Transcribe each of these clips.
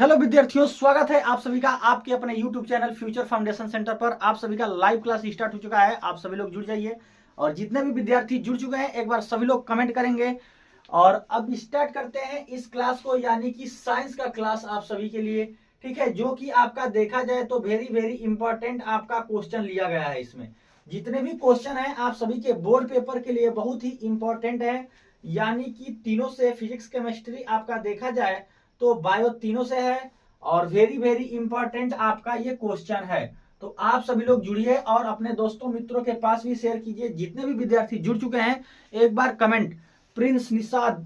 Hello विद्यार्थियों, स्वागत है आप सभी का आपके अपने YouTube channel future foundation centre पर। आप सभी का लाइव क्लास स्टार्ट हो चुका है। आप सभी लोग जुड़ जाइए और जितने भी विद्यार्थी जुड़ चुके हैं एक बार सभी लोग कमेंट करेंगे। और अब स्टार्ट करते हैं इस क्लास को, यानी कि साइंस का क्लास आप सभी के लिए। ठीक है, जो कि आपका देखा जाए तो वेरी वेरी इंपॉर्टेंट आपका क्वेश्चन लिया गया है। इसमें जितने भी क्वेश्चन है आप सभी के बोर्ड पेपर के लिए बहुत ही इंपॉर्टेंट है। यानी कि तीनों से फिजिक्स केमिस्ट्री आपका देखा जाए तो बायो तीनों से है और वेरी वेरी इंपॉर्टेंट आपका ये क्वेश्चन है। तो आप सभी लोग जुड़िए और अपने दोस्तों मित्रों के पास भी शेयर कीजिए। जितने भी विद्यार्थी जुड़ चुके हैं एक बार कमेंट। प्रिंस निषाद,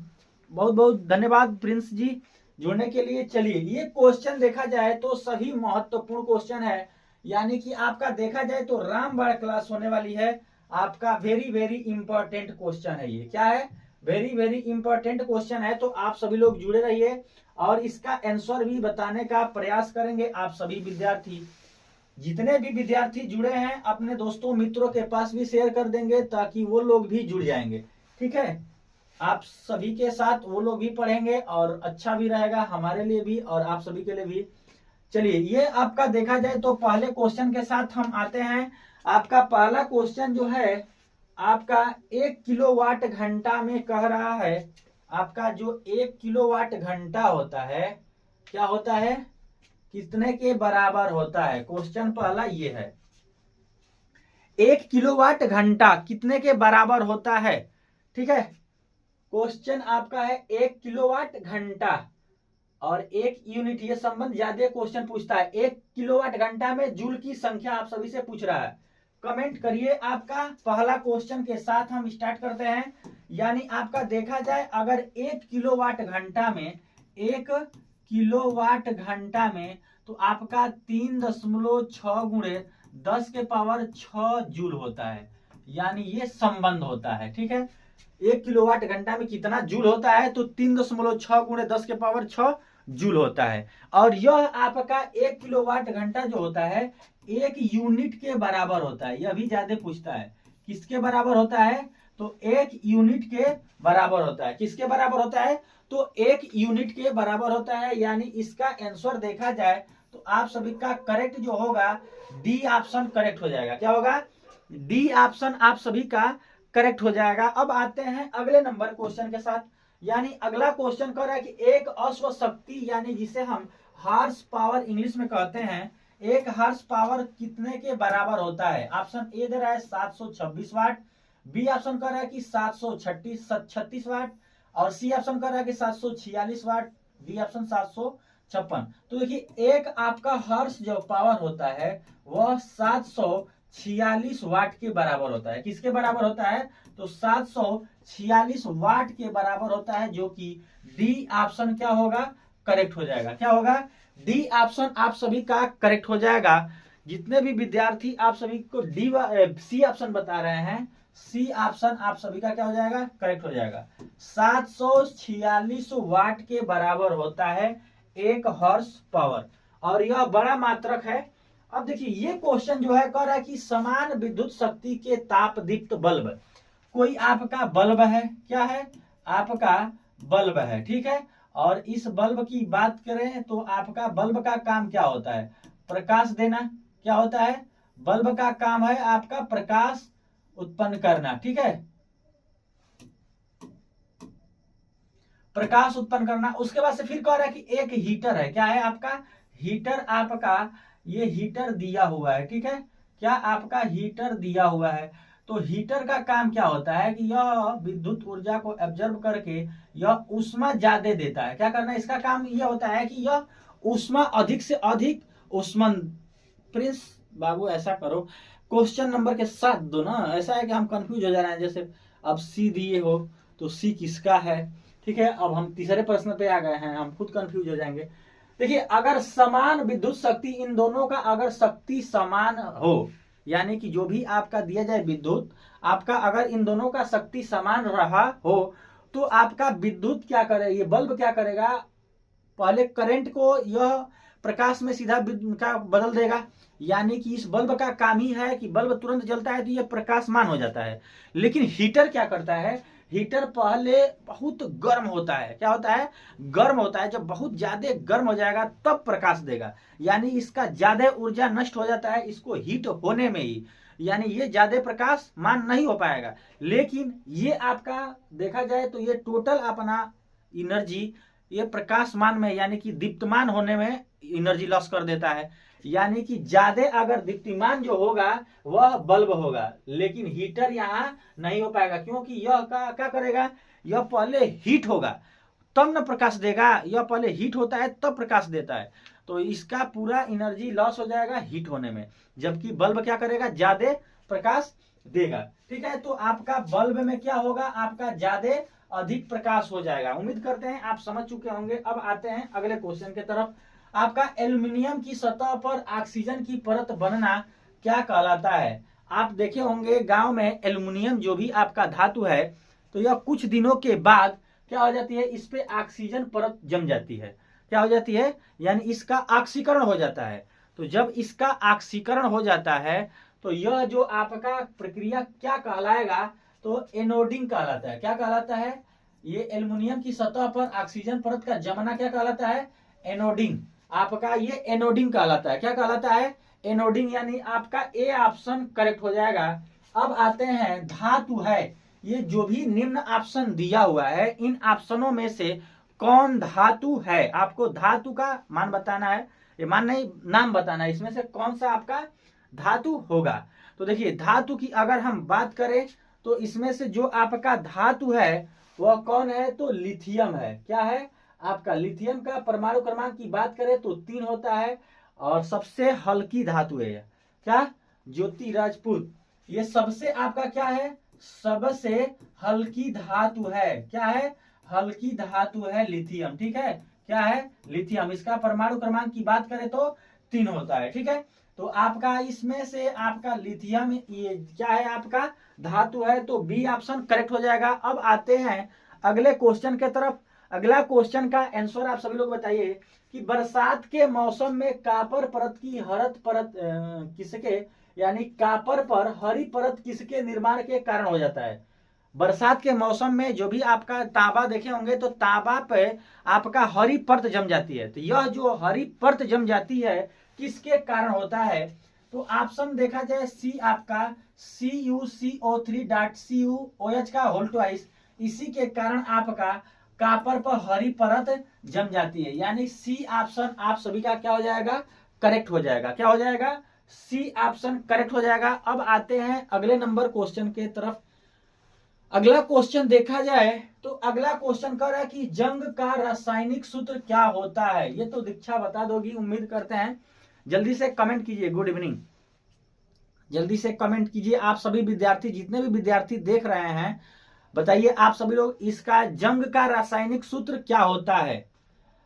बहुत बहुत धन्यवाद प्रिंस जी जुड़ने के लिए। चलिए, ये क्वेश्चन देखा जाए तो सभी महत्वपूर्ण क्वेश्चन है। यानी कि आपका देखा जाए तो रामबाण क्लास होने वाली है। आपका वेरी वेरी इंपॉर्टेंट क्वेश्चन है। ये क्या है? वेरी वेरी इंपॉर्टेंट क्वेश्चन है। तो आप सभी लोग जुड़े रहिए और इसका आंसर भी बताने का प्रयास करेंगे। आप सभी विद्यार्थी, जितने भी विद्यार्थी जुड़े हैं अपने दोस्तों मित्रों के पास भी शेयर कर देंगे ताकि वो लोग भी जुड़ जाएंगे। ठीक है, आप सभी के साथ वो लोग भी पढ़ेंगे और अच्छा भी रहेगा हमारे लिए भी और आप सभी के लिए भी। चलिए, ये आपका देखा जाए तो पहले क्वेश्चन के साथ हम आते हैं। आपका पहला क्वेश्चन जो है आपका 1 किलोवाट घंटा में कह रहा है। आपका जो 1 किलोवाट घंटा होता है क्या होता है, कितने के बराबर होता है? क्वेश्चन पहला ये है, 1 किलोवाट घंटा कितने के बराबर होता है? ठीक है, क्वेश्चन आपका है 1 किलोवाट घंटा और एक यूनिट, ये संबंध ज्यादा क्वेश्चन पूछता है। 1 किलोवाट घंटा में जूल की संख्या आप सभी से पूछ रहा है। कमेंट करिए। आपका पहला क्वेश्चन के साथ हम स्टार्ट करते हैं। यानी आपका देखा जाए अगर 1 किलोवाट घंटा में 1 किलोवाट घंटा में तो आपका 3.6 गुणे 10 के पावर 6 जूल होता है। यानी ये संबंध होता है। ठीक है, 1 किलोवाट घंटा में कितना जूल होता है तो 3.6 गुणे 10 के पावर 6 जूल होता है। और यह आपका 1 किलोवाट घंटा जो होता है 1 यूनिट के बराबर होता है। यह भी ज्यादा पूछता है, किसके बराबर होता है? तो 1 यूनिट के बराबर होता है। किसके बराबर होता है? तो 1 यूनिट के बराबर होता है। यानी इसका आंसर देखा जाए तो आप सभी का करेक्ट जो होगा डी ऑप्शन करेक्ट हो जाएगा। क्या होगा? डी ऑप्शन आप सभी का करेक्ट हो जाएगा। अब आते हैं अगले नंबर क्वेश्चन के साथ। यानी अगला क्वेश्चन कह रहा है कि एक अश्व शक्ति, यानी जिसे हम हार्स पावर इंग्लिश में कहते हैं, एक हार्स पावर कितने के बराबर होता है? ऑप्शन ए दे रहा है 726 वाट, बी ऑप्शन कर रहा है कि 736 वाट और सी ऑप्शन कर रहा है कि 746 वाट, डी ऑप्शन 756। तो देखिए, एक आपका हर्स जो पावर होता है वह 746 वाट के बराबर होता है। किसके बराबर होता है? तो 746 वाट के बराबर होता है, जो कि डी ऑप्शन क्या होगा? करेक्ट हो जाएगा। क्या होगा? डी ऑप्शन आप सभी का करेक्ट हो जाएगा। जितने भी विद्यार्थी आप सभी को डी सी ऑप्शन बता रहे हैं, सी ऑप्शन आप सभी का क्या हो जाएगा? करेक्ट हो जाएगा। 746 वाट के बराबर होता है एक हॉर्स पावर और यह बड़ा मात्रक है। अब देखिए, ये क्वेश्चन जो है कह रहा है कि समान विद्युत शक्ति के ताप दीप्त बल्ब, कोई आपका बल्ब है, क्या है? आपका बल्ब है। ठीक है, और इस बल्ब की बात करें तो आपका बल्ब का काम क्या होता है? प्रकाश देना। क्या होता है? बल्ब का काम है आपका प्रकाश उत्पन्न करना। ठीक है, प्रकाश उत्पन्न करना। उसके बाद से फिर कह रहा है कि एक हीटर है। क्या है आपका? हीटर आपका, ये हीटर दिया हुआ है। ठीक है, क्या आपका हीटर दिया हुआ है? तो हीटर का काम क्या होता है कि यह विद्युत ऊर्जा को एब्जॉर्ब करके यह ऊष्मा ज्यादा देता है। क्या करना है? इसका काम यह होता है कि यह ऊष्मा अधिक से अधिक ऊष्मन। प्रिंस बाबू ऐसा करो, क्वेश्चन नंबर के साथ दो ना। ऐसा है कि हम कंफ्यूज हो जा रहे हैं। जैसे अब सी दिए हो तो सी किसका है? ठीक है, अब हम तीसरे प्रश्न पे आ गए हैं, हम खुद कंफ्यूज हो जाएंगे। देखिए, अगर समान विद्युत शक्ति, इन दोनों का अगर शक्ति समान हो, यानी कि जो भी आपका दिया जाए विद्युत, आपका अगर इन दोनों का शक्ति समान रहा हो तो आपका विद्युत क्या करे, ये बल्ब क्या करेगा? पहले करंट को यह प्रकाश में सीधा का बदल देगा। यानी कि इस बल्ब का काम ही है कि बल्ब तुरंत जलता है तो यह प्रकाशमान हो जाता है। लेकिन हीटर क्या करता है? हीटर पहले बहुत गर्म होता है, क्या होता है, गर्म होता है। जब बहुत ज्यादा गर्म हो जाएगा तब प्रकाश देगा, यानी इसका ज्यादा ऊर्जा नष्ट हो जाता है इसको हीट होने में ही, यानी ये ज्यादा प्रकाश मान नहीं हो पाएगा। लेकिन ये आपका देखा जाए तो ये टोटल अपना एनर्जी ये प्रकाशमान में यानी कि दीप्तमान होने में एनर्जी लॉस कर देता है। यानी कि ज्यादा अगर दीप्तिमान जो होगा वह बल्ब होगा, लेकिन हीटर यहाँ नहीं हो पाएगा, क्योंकि यह क्या करेगा, यह पहले हीट होगा तब न प्रकाश देगा, यह पहले हीट होता है तब प्रकाश देता है, तो इसका पूरा एनर्जी लॉस हो जाएगा हीट होने में, जबकि बल्ब क्या करेगा, ज्यादा प्रकाश देगा। ठीक है, तो आपका बल्ब में क्या होगा, आपका ज्यादा अधिक प्रकाश हो जाएगा। उम्मीद करते हैं आप समझ चुके होंगे। अब आते हैं अगले क्वेश्चन की तरफ। आपका एल्युमिनियम की सतह पर ऑक्सीजन की परत बनना क्या कहलाता है। आप देखे होंगे गांव में एल्युमिनियम जो भी आपका धातु है, तो यह कुछ दिनों के बाद क्या हो जाती है, इस पे ऑक्सीजन परत जम जाती है, क्या हो जाती है, यानी इसका ऑक्सीकरण हो जाता है। तो जब इसका ऑक्सीकरण हो जाता है तो यह जो आपका प्रक्रिया क्या कहलाएगा, तो एनोडिंग कहलाता है। क्या कहलाता है, ये एल्युमिनियम की सतह पर ऑक्सीजन परत का जमना क्या कहलाता है, एनोडिंग। आपका ये एनोडिंग कहलाता है। क्या कहलाता है, एनोडिंग, यानी आपका ए ऑप्शन करेक्ट हो जाएगा। अब आते हैं धातु है, ये जो भी निम्न ऑप्शन दिया हुआ है इन ऑप्शनों में से कौन धातु है, आपको धातु का मान बताना है, ये मान नहीं नाम बताना है, इसमें से कौन सा आपका धातु होगा। तो देखिए धातु की अगर हम बात करें तो इसमें से जो आपका धातु है वह कौन है, तो लिथियम है। क्या है आपका, लिथियम का परमाणु क्रमांक की बात करें तो 3 होता है, और सबसे हल्की धातु है क्या, ज्योति राजपूत, ये सबसे आपका क्या है, सबसे हल्की धातु है। क्या है, हल्की धातु है लिथियम। ठीक है, क्या है, लिथियम, इसका परमाणु क्रमांक की बात करें तो 3 होता है। ठीक है, तो आपका इसमें से आपका लिथियम ये क्या है, आपका धातु है, तो बी ऑप्शन करेक्ट हो जाएगा। अब आते हैं अगले क्वेश्चन के तरफ। अगला क्वेश्चन का आंसर आप सभी लोग बताइए कि बरसात के मौसम में कापर परत की हरत परत किसके, यानी कापर पर हरी परत किसके निर्माण के कारण हो जाता है। बरसात के मौसम में जो भी आपका तांबा देखे होंगे तो तांबा पे आपका हरी परत जम जाती है, तो यह जो हरी परत जम जाती है किसके कारण होता है, तो ऑप्शन देखा जाए सी आपका CuCO3.CuOH का होल ट्वाइस, इसी के कारण आपका कापर पर हरी परत जम जाती है, यानी सी ऑप्शन आप सभी का क्या हो जाएगा, करेक्ट हो जाएगा। क्या हो जाएगा, सी ऑप्शन करेक्ट हो जाएगा। अब आते हैं अगले नंबर क्वेश्चन के तरफ। अगला क्वेश्चन देखा जाए तो अगला क्वेश्चन कर रहा है कि जंग का रासायनिक सूत्र क्या होता है। ये तो दीक्षा बता दोगी, उम्मीद करते हैं। जल्दी से कमेंट कीजिए, गुड इवनिंग, जल्दी से कमेंट कीजिए आप सभी विद्यार्थी, जितने भी विद्यार्थी देख रहे हैं बताइए आप सभी लोग, इसका जंग का रासायनिक सूत्र क्या होता है।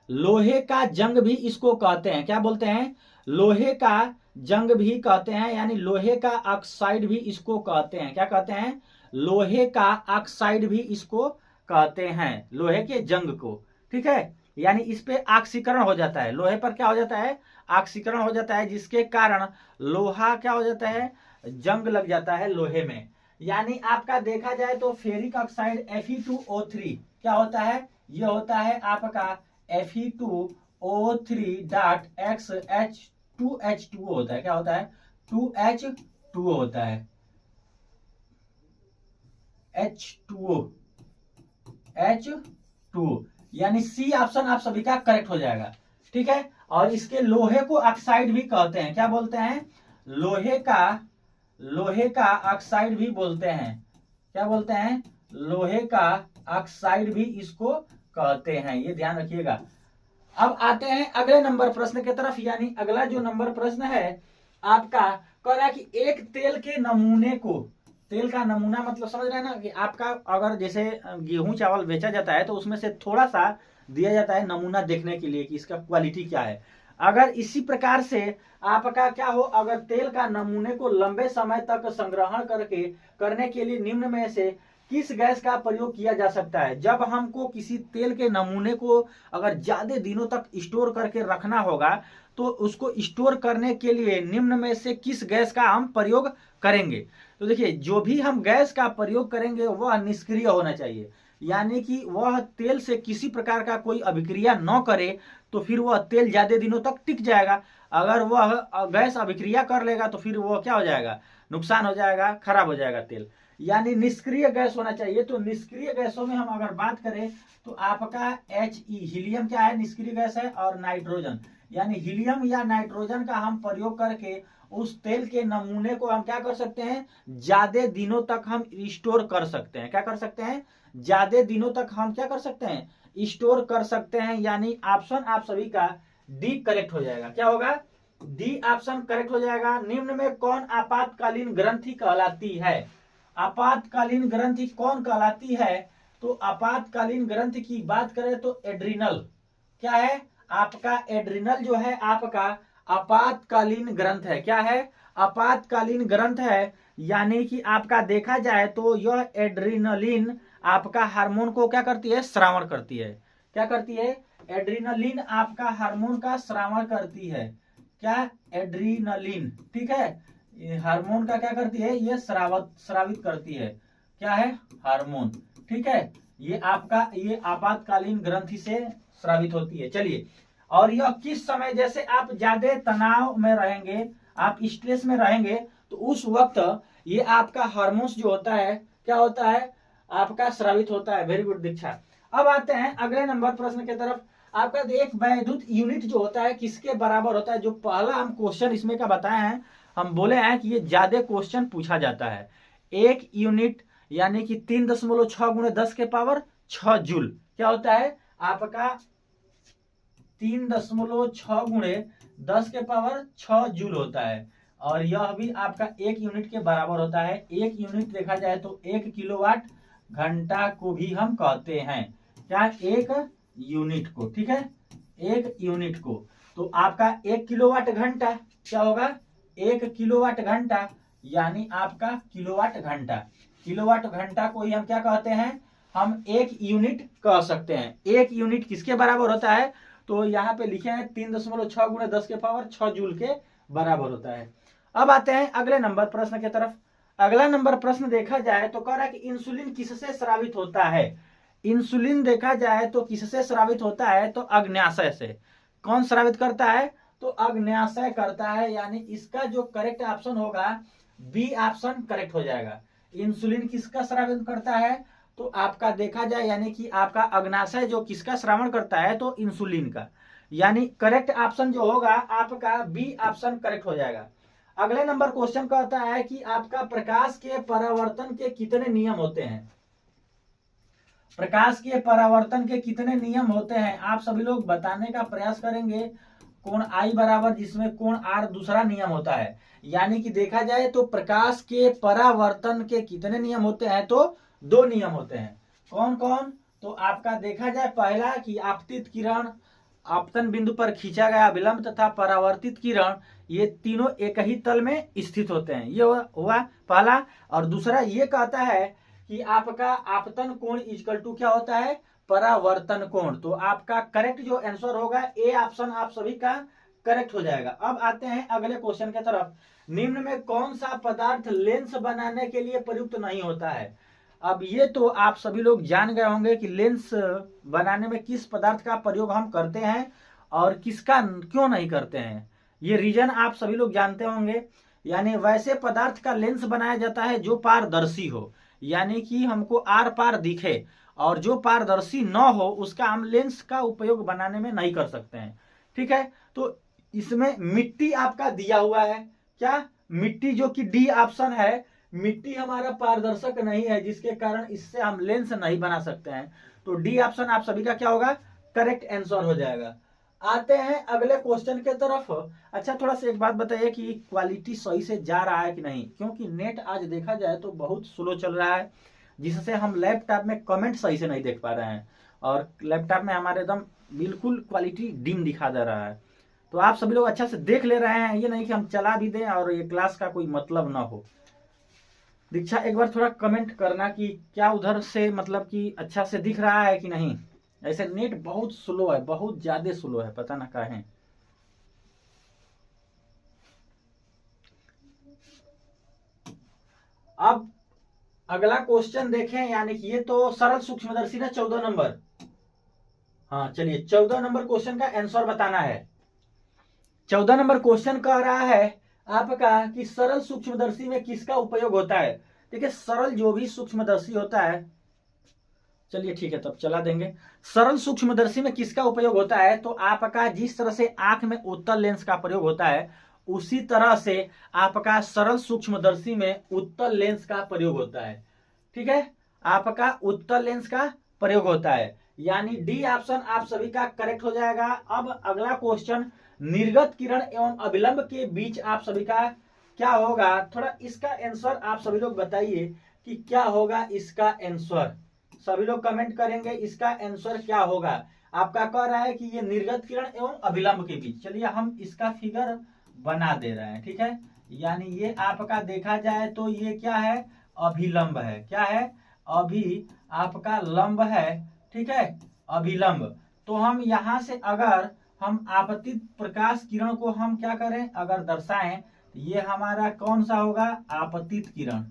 लोहे का जंग भी इसको कहते हैं, क्या बोलते हैं, लोहे का जंग भी कहते हैं, यानी लोहे का ऑक्साइड भी इसको कहते हैं। क्या कहते हैं, लोहे का ऑक्साइड भी इसको कहते हैं, लोहे के जंग को। ठीक है, यानी इस पे ऑक्सीकरण हो जाता है, लोहे पर क्या हो जाता है, ऑक्सीकरण हो जाता है, जिसके कारण लोहा क्या हो जाता है, जंग लग जाता है लोहे में। यानी आपका देखा जाए तो फेरिक ऑक्साइड Fe2O3 क्या होता है, यह होता है आपका Fe2O3.XH2H2O होता है। क्या होता है, 2H2O होता है, H2O, यानी सी ऑप्शन आप सभी का करेक्ट हो जाएगा। ठीक है, और इसके लोहे को ऑक्साइड भी कहते हैं, क्या बोलते हैं, लोहे का ऑक्साइड भी बोलते हैं। क्या बोलते हैं, लोहे का ऑक्साइड भी इसको कहते हैं, ये ध्यान रखिएगा। अब आते हैं अगले नंबर प्रश्न की तरफ, यानी अगला जो नंबर प्रश्न है आपका कह रहा है कि एक तेल के नमूने को, तेल का नमूना मतलब समझ रहे हैं ना, कि आपका अगर जैसे गेहूं चावल बेचा जाता है तो उसमें से थोड़ा सा दिया जाता है नमूना देखने के लिए कि इसका क्वालिटी क्या है। अगर इसी प्रकार से आपका क्या हो, अगर तेल का नमूने को लंबे समय तक संग्रहण करने के लिए निम्न में से किस गैस का प्रयोग किया जा सकता है? जब हमको किसी तेल के नमूने को अगर ज्यादा दिनों तक स्टोर करके रखना होगा तो उसको स्टोर करने के लिए निम्न में से किस गैस का हम प्रयोग करेंगे? तो देखिए, जो भी हम गैस का प्रयोग करेंगे वह निष्क्रिय होना चाहिए, यानी कि वह तेल से किसी प्रकार का कोई अभिक्रिया न करे, तो फिर वह तेल ज्यादा दिनों तक टिक जाएगा। अगर वह गैस अभिक्रिया कर लेगा तो फिर वह क्या हो जाएगा? नुकसान हो जाएगा, खराब हो जाएगा तेल। यानी निष्क्रिय गैस होना चाहिए। तो निष्क्रिय गैसों में हम अगर बात करें तो आपका He, हीलियम क्या है? निष्क्रिय गैस है। और नाइट्रोजन, यानी हीलियम या नाइट्रोजन का हम प्रयोग करके उस तेल के नमूने को हम क्या कर सकते हैं? ज्यादा दिनों तक हम स्टोर कर सकते हैं। क्या कर सकते हैं? ज्यादा दिनों तक हम क्या कर सकते हैं? स्टोर कर सकते हैं। यानी ऑप्शन आप सभी का डी करेक्ट हो जाएगा। क्या होगा? डी ऑप्शन करेक्ट हो जाएगा। निम्न में कौन आपातकालीन ग्रंथि कहलाती है? आपातकालीन ग्रंथि कौन कहलाती है? तो आपातकालीन ग्रंथि की बात करें तो एड्रिनल। क्या है? आपका एड्रिनल जो है आपका आपातकालीन ग्रंथ है। क्या है? आपातकालीन ग्रंथ है। यानी कि आपका देखा जाए तो यह एड्रिनलिन आपका हार्मोन को क्या करती है? श्रावण करती है। क्या करती है? एड्रिनलिन आपका हार्मोन का श्रावण करती है। क्या? एड्रिनलिन, ठीक है, हार्मोन का क्या करती है? ये श्रावित करती है। क्या है? हार्मोन, ठीक है। ये आपका ये आपातकालीन ग्रंथि से श्रावित होती है। चलिए, और यह किस समय, जैसे आप ज्यादा तनाव में रहेंगे, आप स्ट्रेस में रहेंगे, तो उस वक्त ये आपका हार्मोन्स जो होता है क्या होता है? आपका श्रावित होता है। वेरी गुड दीक्षा। अब आते हैं अगले नंबर प्रश्न की तरफ। आपका एक वैद्युत यूनिट जो होता है किसके बराबर होता है? जो पहला हम क्वेश्चन इसमें का बताए हैं, हम बोले हैं कि ये ज्यादा क्वेश्चन पूछा जाता है। एक यूनिट यानी कि 3.6 गुणे 10 के पावर 6 जूल क्या होता है? आपका 3.6 गुणे 10 के पावर 6 जूल होता है। और यह भी आपका एक यूनिट के बराबर होता है। एक यूनिट देखा जाए तो 1 किलोवाट घंटा को भी हम कहते हैं। क्या? एक यूनिट को, ठीक है, एक यूनिट को। तो आपका 1 किलोवाट घंटा क्या होगा? 1 किलोवाट घंटा, यानी आपका किलोवाट घंटा। किलोवाट घंटा को ही हम क्या कहते हैं? हम एक यूनिट कह सकते हैं। एक यूनिट किसके बराबर होता है? तो यहाँ पे लिखे हैं 3.6 गुणे 10 के पावर 6 जूल के बराबर होता है। अब आते हैं अगले नंबर प्रश्न की तरफ। अगला नंबर प्रश्न देखा जाए तो कह रहा है कि इंसुलिन किससे स्रावित होता है? इंसुलिन देखा जाए तो किससे स्रावित होता है? तो अग्न्याशय से। कौन स्रावित करता है? तो अग्न्याशय करता है। यानी इसका जो करेक्ट ऑप्शन होगा बी ऑप्शन करेक्ट हो जाएगा। इंसुलिन किसका स्रावित करता है? तो आपका देखा जाए यानी कि आपका अग्न्याशय जो किसका श्रावण करता है? तो इंसुलिन का। यानी करेक्ट ऑप्शन जो होगा आपका बी ऑप्शन करेक्ट हो जाएगा। अगले नंबर क्वेश्चन कहता है कि आपका प्रकाश के परावर्तन के कितने नियम होते हैं? प्रकाश के परावर्तन के कितने नियम होते हैं? आप सभी लोग बताने का प्रयास करेंगे। कोण आई बराबर जिसमें कोण आर दूसरा नियम होता है। यानी कि देखा जाए तो प्रकाश के परावर्तन के कितने नियम होते हैं? तो 2 नियम होते हैं। कौन कौन? तो आपका देखा जाए पहला कि आपतित किरण आपतन बिंदु पर खींचा गया विलंब तथा परावर्तित किरण, ये तीनों एक ही तल में स्थित होते हैं। ये हुआ पहला। और दूसरा ये कहता है कि आपका आपतन कोण इक्वल टू क्या होता है? परावर्तन कोण। तो आपका करेक्ट जो आंसर होगा ए ऑप्शन आप सभी का करेक्ट हो जाएगा। अब आते हैं अगले क्वेश्चन की तरफ। निम्न में कौन सा पदार्थ लेंस बनाने के लिए प्रयुक्त नहीं होता है? अब ये तो आप सभी लोग जान गए होंगे कि लेंस बनाने में किस पदार्थ का प्रयोग हम करते हैं और किसका क्यों नहीं करते हैं। ये रीजन आप सभी लोग जानते होंगे। यानी वैसे पदार्थ का लेंस बनाया जाता है जो पारदर्शी हो, यानी कि हमको आर पार दिखे, और जो पारदर्शी न हो उसका हम लेंस का उपयोग बनाने में नहीं कर सकते हैं। ठीक है, तो इसमें मिट्टी आपका दिया हुआ है। क्या? मिट्टी, जो कि डी ऑप्शन है। मिट्टी हमारा पारदर्शक नहीं है जिसके कारण इससे हम लेंस नहीं बना सकते हैं। तो डी ऑप्शन आप सभी का क्या होगा? करेक्ट आंसर हो जाएगा। आते हैं अगले क्वेश्चन के तरफ। अच्छा, थोड़ा सा एक बात बताइए कि क्वालिटी सही से जा रहा है कि नहीं, क्योंकि नेट आज देखा जाए तो बहुत स्लो चल रहा है, जिससे हम लैपटॉप में कमेंट सही से नहीं देख पा रहे हैं और लैपटॉप में हमारे एकदम बिल्कुल क्वालिटी डिम दिखा दे रहा है। तो आप सभी लोग अच्छा से देख ले रहे हैं, ये नहीं कि हम चला भी दें और ये क्लास का कोई मतलब ना हो। दीक्षा एक बार थोड़ा कमेंट करना कि क्या उधर से मतलब कि अच्छा से दिख रहा है कि नहीं। ऐसे नेट बहुत स्लो है, बहुत ज्यादा स्लो है, पता ना क्या है। अब अगला क्वेश्चन देखें, यानी कि ये तो सरल सूक्ष्मदर्शी ना 14 नंबर। हाँ चलिए 14 नंबर क्वेश्चन का आंसर बताना है। 14 नंबर क्वेश्चन कह रहा है आपका कि सरल सूक्ष्मदर्शी में किसका उपयोग होता है। देखिए सरल जो भी सूक्ष्मदर्शी होता है, चलिए ठीक है तब चला देंगे। सरल सूक्ष्मदर्शी में किसका उपयोग होता है, तो आपका जिस तरह से आंख में उत्तल लेंस का प्रयोग होता है, उसी तरह से आपका सरल सूक्ष्मदर्शी में उत्तल लेंस का प्रयोग होता है। ठीक है, आपका उत्तल लेंस का प्रयोग होता है, यानी डी ऑप्शन आप सभी का करेक्ट हो जाएगा। अब अगला क्वेश्चन, निर्गत किरण एवं अभिलंब के बीच आप सभी का क्या होगा, थोड़ा इसका आंसर आप सभी लोग बताइए कि क्या होगा इसका आंसर। सभी लोग कमेंट करेंगे इसका आंसर क्या होगा। आपका कह रहा है कि ये निर्गत किरण एवं अभिलंब के बीच। चलिए हम इसका फिगर बना दे रहे हैं, ठीक है। यानी ये आपका देखा जाए तो ये क्या है, अभिलंब है। क्या है, अभी आपका लंब है, ठीक है, अभिलंब। तो हम यहां से अगर हम आपतित प्रकाश किरण को हम क्या करें, अगर दर्शाएं, तो ये हमारा कौन सा होगा, आपतित किरण।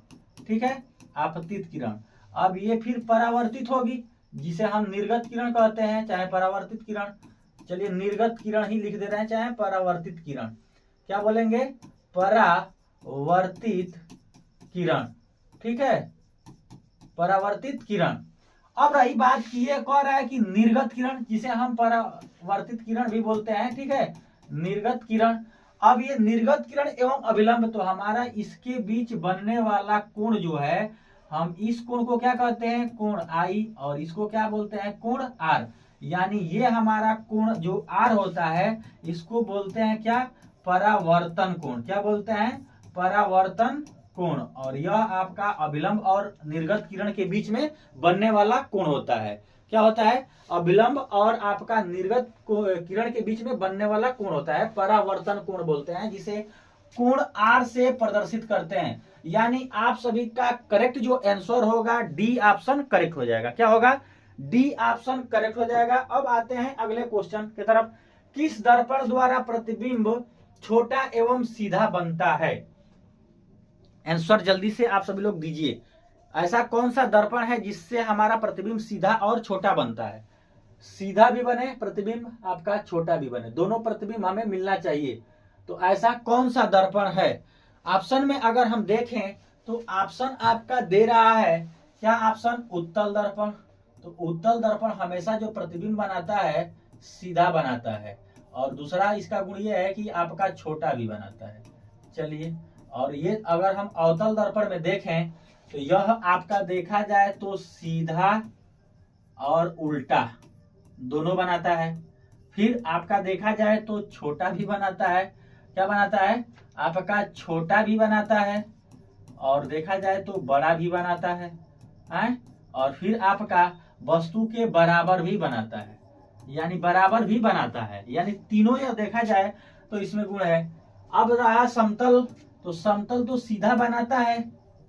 ठीक है, आपतित किरण। अब ये फिर परावर्तित होगी, जिसे हम निर्गत किरण कहते हैं, चाहे परावर्तित किरण। चलिए निर्गत किरण ही लिख दे रहे हैं, चाहे परावर्तित किरण। क्या बोलेंगे, परावर्तित किरण। ठीक है, परावर्तित किरण। अब रही बात की ये कह रहा है कि निर्गत किरण, जिसे हम परावर्तित किरण भी बोलते हैं, ठीक है, निर्गत किरण। अब ये निर्गत किरण एवं अभिलंब, तो हमारा इसके बीच बनने वाला कोण जो है, हम इस कोण को क्या कहते हैं, कोण आई, और इसको क्या बोलते हैं, कोण आर। यानी ये हमारा कोण जो आर होता है, इसको बोलते हैं क्या, परावर्तन कोण। क्या बोलते हैं, परावर्तन कोण। और यह आपका अभिलंब और निर्गत किरण के बीच में बनने वाला कोण होता है। क्या होता है, अभिलंब और आपका निर्गत किरण के बीच में बनने वाला कोण होता है, परावर्तन कोण बोलते हैं, जिसे कोण आर से प्रदर्शित करते हैं। यानी आप सभी का करेक्ट जो आंसर होगा, डी ऑप्शन करेक्ट हो जाएगा। क्या होगा, डी ऑप्शन करेक्ट हो जाएगा। अब आते हैं अगले क्वेश्चन की तरफ, किस दर्पण द्वारा प्रतिबिंब छोटा एवं सीधा बनता है। आंसर जल्दी से आप सभी लोग दीजिए। ऐसा कौन सा दर्पण है जिससे हमारा प्रतिबिंब सीधा और छोटा बनता है। सीधा भी बने प्रतिबिंब, आपका छोटा भी बने, दोनों प्रतिबिंब हमें मिलना चाहिए। तो ऐसा कौन सा दर्पण है। ऑप्शन में अगर हम देखें तो ऑप्शन आपका दे रहा है क्या, ऑप्शन उत्तल दर्पण। तो उत्तल दर्पण हमेशा जो प्रतिबिंब बनाता है सीधा बनाता है, और दूसरा इसका गुण ये है कि आपका छोटा भी बनाता है। चलिए, और ये अगर हम अवतल दर्पण में देखें तो यह आपका देखा जाए तो सीधा और उल्टा दोनों बनाता है। फिर आपका देखा जाए तो छोटा भी बनाता है। क्या बनाता है, आपका छोटा भी बनाता है, और देखा जाए तो बड़ा भी बनाता है, और फिर आपका वस्तु के बराबर भी बनाता है, यानी बराबर भी बनाता है। यानी तीनों यह देखा जाए तो इसमें गुण है। अब रहा समतल, तो समतल तो सीधा बनाता है,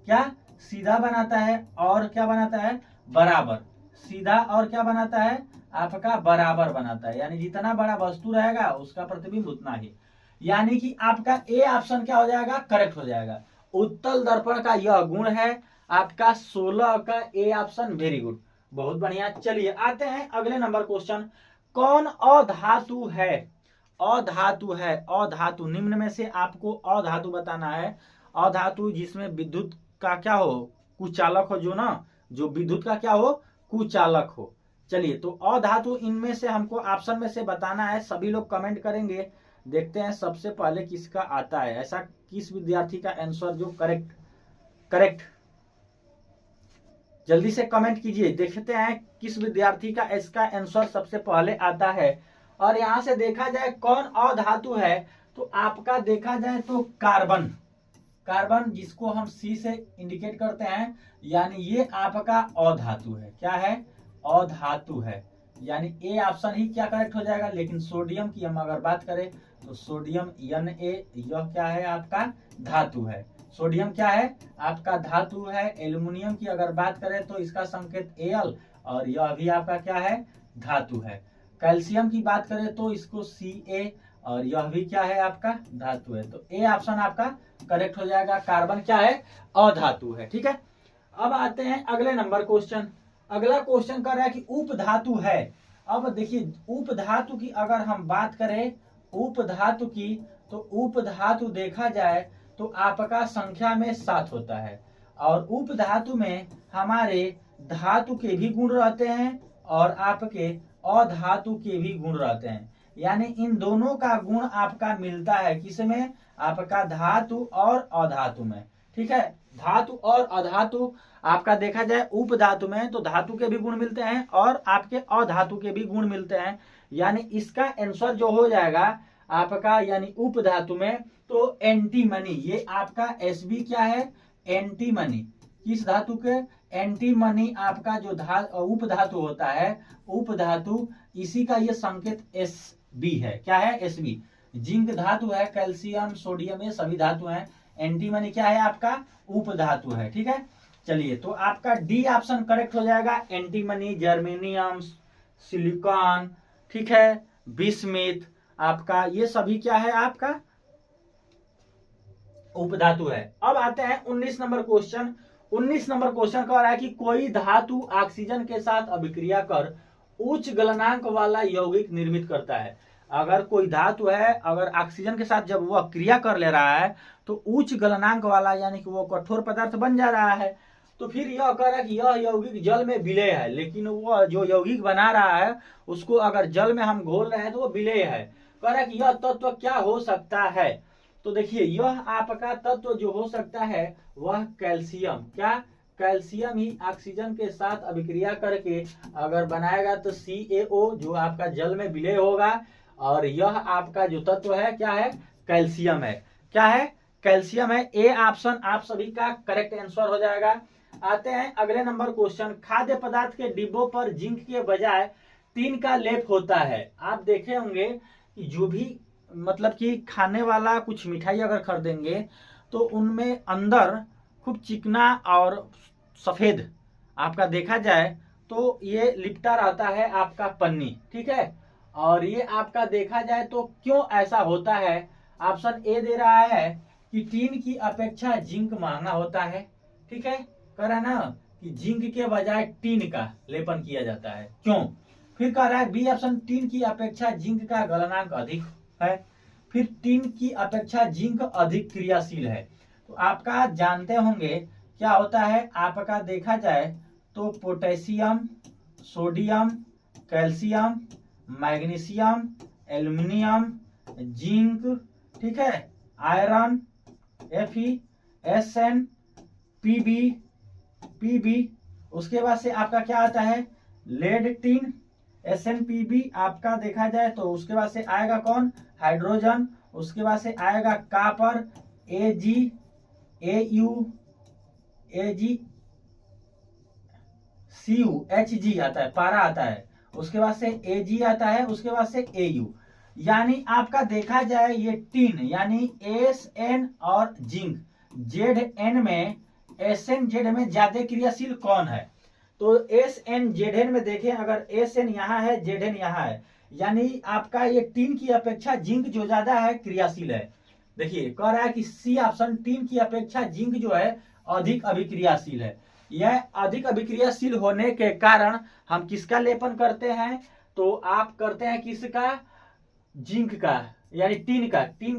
क्या, सीधा बनाता है, और क्या बनाता है, बराबर। सीधा और क्या बनाता है, आपका बराबर बनाता है। यानी जितना बड़ा वस्तु रहेगा उसका प्रतिबिंब उतना ही। यानी कि आपका ए ऑप्शन क्या हो जाएगा, करेक्ट हो जाएगा। उत्तल दर्पण का यह गुण है आपका 16 का ए ऑप्शन, वेरी गुड, बहुत बढ़िया। चलिए आते हैं अगले नंबर क्वेश्चन, कौन अधातु है। अधातु है, अधातु निम्न में से आपको अधातु बताना है। अधातु जिसमें विद्युत का क्या हो, कुचालक हो, जो ना, जो विद्युत का क्या हो, कुचालक हो। चलिए, तो अधातु इनमें से हमको ऑप्शन में से बताना है। सभी लोग कमेंट करेंगे, देखते हैं सबसे पहले किसका आता है, ऐसा किस विद्यार्थी का आंसर जो करेक्ट जल्दी से कमेंट कीजिए, देखते हैं किस विद्यार्थी का इसका आंसर सबसे पहले आता है। और यहां से देखा जाए कौन अधातु है, तो आपका देखा जाए तो कार्बन। कार्बन जिसको हम सी से इंडिकेट करते हैं, यानी ये आपका अधातु है। क्या है, अधातु है। यानी ए ऑप्शन ही क्या करेक्ट हो जाएगा। लेकिन सोडियम की हम अगर बात करें तो सोडियम Na, यह क्या है, आपका धातु है। सोडियम क्या है आपका धातु है। एल्युमिनियम की अगर बात करें तो इसका संकेत Al, और यह भी आपका क्या है धातु है। कैल्शियम की बात करें तो इसको Ca, और यह भी क्या है आपका धातु है। तो ए ऑप्शन आपका करेक्ट हो जाएगा। कार्बन क्या है अधातु है। ठीक है, अब आते हैं अगले नंबर क्वेश्चन। अगला क्वेश्चन कर रहा है कि उप धातु है। अब देखिए उप धातु की अगर हम बात करें उप धातु की, तो उप धातु देखा जाए तो आपका संख्या में 7 होता है, और उप धातु में हमारे धातु के भी गुण रहते हैं और आपके अधातु के भी गुण रहते हैं। यानी इन दोनों का गुण आपका मिलता है किसमें, आपका धातु और अधातु में। ठीक है, धातु और अधातु आपका देखा जाए उप धातु में तो धातु के भी गुण मिलते हैं और आपके अधातु के भी गुण मिलते हैं। यानी इसका आंसर जो हो जाएगा आपका यानी उप धातु में तो एंटीमनी, ये आपका Sb क्या है एंटीमनी। किस धातु के एंटीमनी आपका जो उप धातु होता है, उप धातु इसी का ये संकेत Sb है। क्या है Sb। जिंक धातु है, कैल्शियम सोडियम ये सभी धातु हैं। एंटीमनी क्या है आपका उप धातु है। ठीक है, चलिए तो आपका डी ऑप्शन करेक्ट हो जाएगा। एंटीमनी, जर्मेनियम, सिलिकॉन, ठीक है, बिस्मिथ, आपका ये सभी क्या है आपका उप धातु है। अब आते हैं 19 नंबर क्वेश्चन। 19 नंबर क्वेश्चन कह रहा है कि कोई धातु ऑक्सीजन के साथ अभिक्रिया कर उच्च गलनांक वाला यौगिक निर्मित करता है। अगर कोई धातु है, अगर ऑक्सीजन के साथ जब वह क्रिया कर ले रहा है तो उच्च गलनांक वाला यानी कि वो कठोर पदार्थ बन जा रहा है। तो फिर यह कह रहा है कि यह यौगिक जल में विलेय है, लेकिन वो जो यौगिक बना रहा है उसको अगर जल में हम घोल रहे हैं तो वो विलेय है। कह रहा है कि यह तत्व क्या हो सकता है। तो देखिए यह आपका तत्व जो हो सकता है वह कैल्शियम, क्या कैल्शियम ही ऑक्सीजन के साथ अभिक्रिया करके अगर बनाएगा तो CaO जो आपका जल में विलय होगा, और यह आपका जो तत्व है क्या है कैल्शियम है। क्या है कैल्शियम है। ए ऑप्शन आप सभी का करेक्ट आंसर हो जाएगा। आते हैं अगले नंबर क्वेश्चन। खाद्य पदार्थ के डिब्बों पर जिंक के बजाय टिन का लेप होता है। आप देखे होंगे कि जो भी मतलब कि खाने वाला कुछ मिठाई अगर खरीदेंगे तो उनमें अंदर खूब चिकना और सफेद आपका देखा जाए तो ये लिपटा रहता है आपका पन्नी। ठीक है, और ये आपका देखा जाए तो क्यों ऐसा होता है। ऑप्शन ए दे रहा है कि टिन की अपेक्षा जिंक महंगा होता है। ठीक है, कह रहा है ना कि जिंक के बजाय टिन का लेपन किया जाता है, क्यों। फिर कह रहा है बी ऑप्शन टिन की अपेक्षा जिंक का गलनांक अधिक है। फिर टिन की अपेक्षा जिंक अधिक क्रियाशील है। तो आपका जानते होंगे क्या होता है, आपका देखा जाए तो potassium, sodium, calcium, magnesium, aluminium, zinc, ठीक है, आयरन, Fe, Sn, Pb, उसके बाद से आपका क्या आता है लेड टिन, SnPb आपका देखा जाए तो उसके बाद से आएगा कौन हाइड्रोजन, उसके बाद से आएगा copper, Ag, Au, Ag, Cu, Hg आता है, पारा आता है, उसके बाद से Ag आता है, उसके बाद से Au। यानी आपका देखा जाए ये टिन यानी Sn और जिंक Zn में SnZ में ज्यादा क्रियाशील कौन है। तो SnZn में देखें, अगर Sn यहाँ है Zn यहाँ है, यानी आपका ये टिन की अपेक्षा जिंक जो ज्यादा है क्रियाशील है। देखिए कह रहा है कि सी ऑप्शन टिन की अपेक्षा जिंक जो है अधिक अभिक्रियाशील है। यह अधिक अभिक्रियाशील होने के कारण हम किसका लेपन करते हैं, तो आप करते हैं किसका जिंक का यानी टिन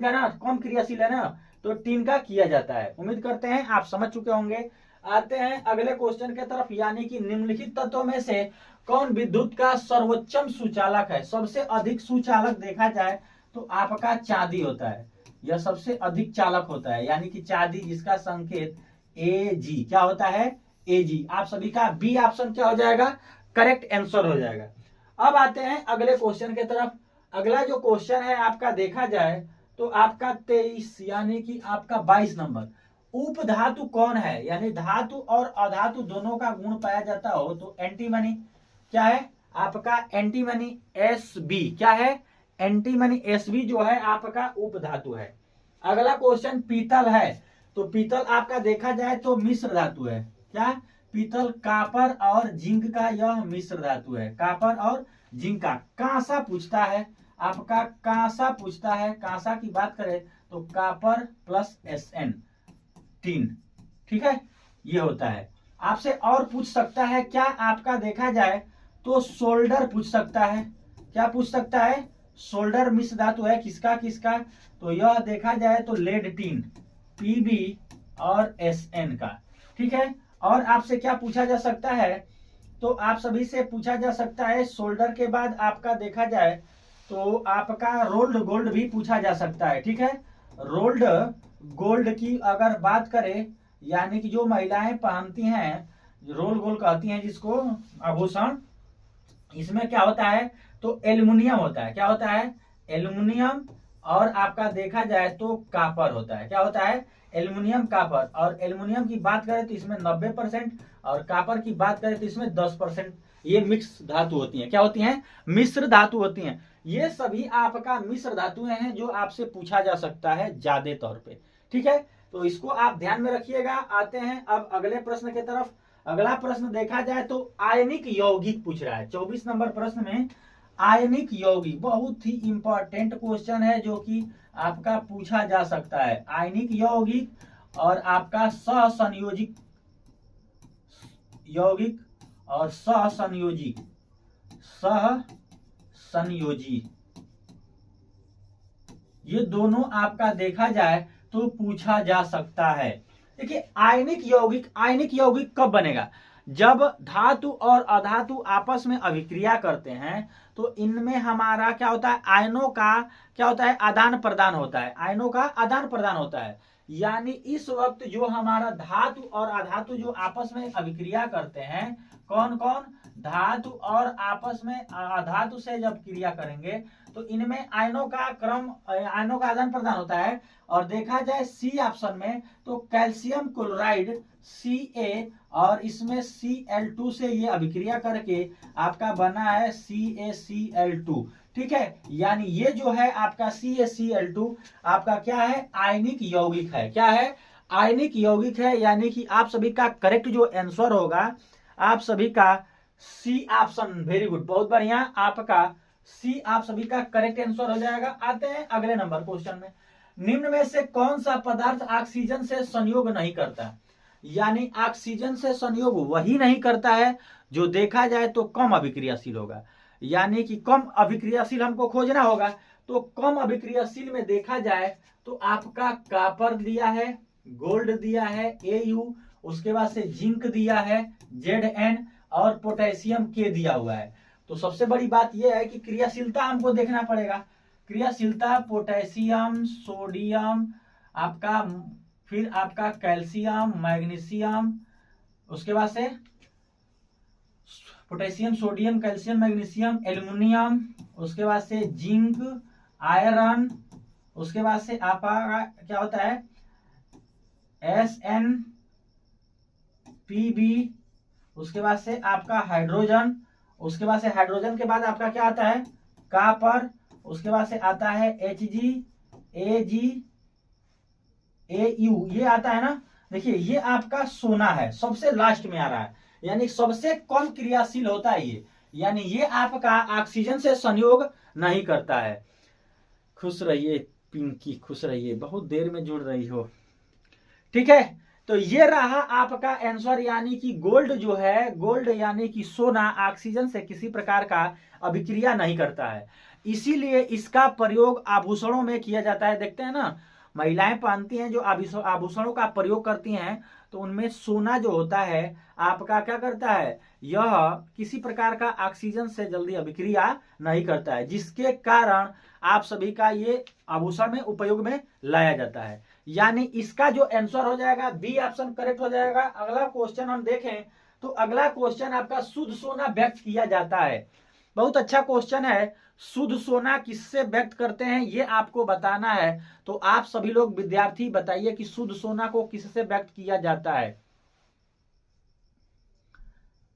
का ना कम क्रियाशील है ना, तो टिन का किया जाता है। उम्मीद करते हैं आप समझ चुके होंगे। आते हैं अगले क्वेश्चन के तरफ, यानी कि निम्नलिखित तत्वों में से कौन विद्युत का सर्वोच्चम सुचालक है। सबसे अधिक सुचालक देखा जाए तो आपका चांदी होता है, यह सबसे अधिक चालक होता है, यानी कि चांदी जिसका संकेत Ag क्या होता है Ag। आप सभी का बी ऑप्शन क्या हो जाएगा करेक्ट आंसर हो जाएगा। अब आते हैं अगले क्वेश्चन के तरफ। अगला जो क्वेश्चन है आपका देखा जाए तो आपका 23 यानी कि आपका 22 नंबर, उप धातु कौन है, यानी धातु और अधातु दोनों का गुण पाया जाता हो तो एंटीमनी क्या है आपका एंटीमनी Sb क्या है एंटीमनी Sb जो है आपका उप धातु है। अगला क्वेश्चन पीतल है, तो पीतल आपका देखा जाए तो मिश्र धातु है। क्या? पीतल कापर और जिंक का यह मिश्र धातु है, कापर और जिंक का। कांसा पूछता है आपका, कांसा पूछता है, कांसा की बात करें तो कापर प्लस Sn टीन, ठीक है, ये होता है। आपसे और पूछ सकता है क्या? आपका देखा जाए तो सोल्डर पूछ सकता है। क्या पूछ सकता है? सोल्डर मिश्र धातु है किसका किसका? तो यह देखा जाए तो लेड टीन Pb और Sn का, ठीक है। और आपसे क्या पूछा जा सकता है? तो आप सभी से पूछा जा सकता है सोल्डर के बाद आपका देखा जाए तो आपका रोल्ड गोल्ड भी पूछा जा सकता है, ठीक है। रोल्ड गोल्ड की अगर बात करें, यानी कि जो महिलाएं पहनती हैं, रोल गोल्ड कहती हैं जिसको, आभूषण, इसमें क्या होता है? तो एल्युमिनियम होता है। क्या होता है? एल्युमिनियम। और आपका देखा जाए तो कापर होता है। क्या होता है? Aluminium copper. और एल्युमिनियम की बात करें तो इसमें 90% और कापर की बात करें तो इसमें 10%। ये मिक्स धातु होती हैं। क्या होती हैं? मिश्र धातु होती हैं। ये सभी आपका मिश्र धातुएं हैं जो आपसे पूछा जा सकता है ज्यादा तौर पे, ठीक है। तो इसको आप ध्यान में रखिएगा। आते हैं अब अगले प्रश्न की तरफ। अगला प्रश्न देखा जाए तो आयनिक यौगिक पूछ रहा है 24 नंबर प्रश्न में। आयनिक यौगिक बहुत ही इंपॉर्टेंट क्वेश्चन है जो कि आपका पूछा जा सकता है। आयनिक यौगिक और आपका सहसंयोजिक यौगिक और सहसंयोजी, सहसंयोजी, ये दोनों आपका देखा जाए तो पूछा जा सकता है। देखिए आयनिक यौगिक कब बनेगा? जब धातु और अधातु आपस में अभिक्रिया करते हैं तो इनमें हमारा क्या होता है? आयनों का क्या होता है? आदान प्रदान होता है। आयनों का आदान प्रदान होता है। यानी इस वक्त जो हमारा धातु और अधातु जो आपस में अभिक्रिया करते हैं, कौन कौन? धातु और आपस में अधातु से जब क्रिया करेंगे तो इनमें आयनों का क्रम, आयनों का आदान प्रदान होता है। और देखा जाए सी ऑप्शन में तो कैल्शियम क्लोराइड Ca और इसमें Cl2 से ये अभिक्रिया करके आपका बना है CaCl2, ठीक है। यानी ये जो है आपका CaCl2 आपका क्या है? आयनिक यौगिक है। क्या है? आयनिक यौगिक है। यानी कि आप सभी का करेक्ट जो आंसर होगा आप सभी का सी ऑप्शन। वेरी गुड, बहुत बढ़िया, आपका सी आप सभी का करेक्ट आंसर हो जाएगा। आते हैं अगले नंबर क्वेश्चन में। निम्न में से कौन सा पदार्थ ऑक्सीजन से संयोग नहीं करता? यानी ऑक्सीजन से संयोग वही नहीं करता है जो देखा जाए तो कम अभिक्रियाशील होगा। यानी कि कम अभिक्रियाशील हमको खोजना होगा। तो कम अभिक्रियाशील में देखा जाए तो आपका कापर दिया है, गोल्ड दिया है Au, उसके बाद से जिंक दिया है Zn और पोटेशियम K दिया हुआ है। तो सबसे बड़ी बात यह है कि क्रियाशीलता हमको देखना पड़ेगा। क्रियाशीलता पोटेशियम, सोडियम, आपका फिर आपका कैल्शियम, मैग्नीशियम, उसके बाद से potassium, sodium, calcium, magnesium, aluminium, उसके बाद से जिंक, आयरन, उसके बाद से आपका क्या होता है? Sn, Pb, उसके बाद से आपका हाइड्रोजन, उसके बाद से हाइड्रोजन के बाद आपका क्या आता है? कापर, उसके बाद से आता है Hg, Ag, Au, ये आता है ना। देखिए ये आपका सोना है, सबसे लास्ट में आ रहा है, यानी सबसे कम क्रियाशील होता है ये। यानी ये आपका ऑक्सीजन से संयोग नहीं करता है। खुश रहिए पिंकी, खुश रहिए, बहुत देर में जुड़ रही हो, ठीक है। तो ये रहा आपका आंसर। यानी कि गोल्ड जो है, गोल्ड यानी कि सोना ऑक्सीजन से किसी प्रकार का अभिक्रिया नहीं करता है, इसीलिए इसका प्रयोग आभूषणों में किया जाता है। देखते हैं ना, महिलाएं पहनती हैं जो आभूषणों का प्रयोग करती हैं तो उनमें सोना जो होता है आपका क्या करता है? यह किसी प्रकार का ऑक्सीजन से जल्दी अभिक्रिया नहीं करता है, जिसके कारण आप सभी का ये आभूषण में उपयोग में लाया जाता है। यानी इसका जो आंसर हो जाएगा बी ऑप्शन करेक्ट हो जाएगा। अगला क्वेश्चन हम देखें तो अगला क्वेश्चन आपका शुद्ध सोना व्यक्त किया जाता है। बहुत अच्छा क्वेश्चन है। शुद्ध सोना किससे व्यक्त करते हैं ये आपको बताना है। तो आप सभी लोग विद्यार्थी बताइए कि शुद्ध सोना को किससे व्यक्त किया जाता है?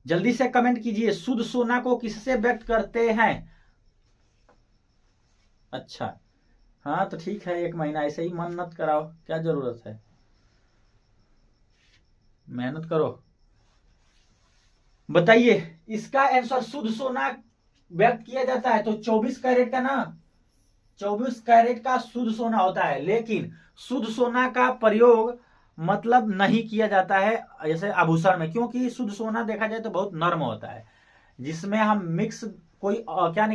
जल्दी से कमेंट कीजिए, शुद्ध सोना को किससे व्यक्त करते हैं? अच्छा हाँ तो ठीक है, 1 महीना ऐसे ही मन मत कराओ, क्या जरूरत है। मेहनत करो, बताइए इसका आंसर। शुद्ध सोना व्यक्त किया जाता है तो 24 कैरेट का ना, 24 कैरेट का शुद्ध सोना होता है, लेकिन शुद्ध सोना का प्रयोग मतलब नहीं किया जाता है जैसे आभूषण में, क्योंकि शुद्ध सोना देखा जाए तो बहुत नर्म होता है, जिसमें हम मिक्स कोई क्या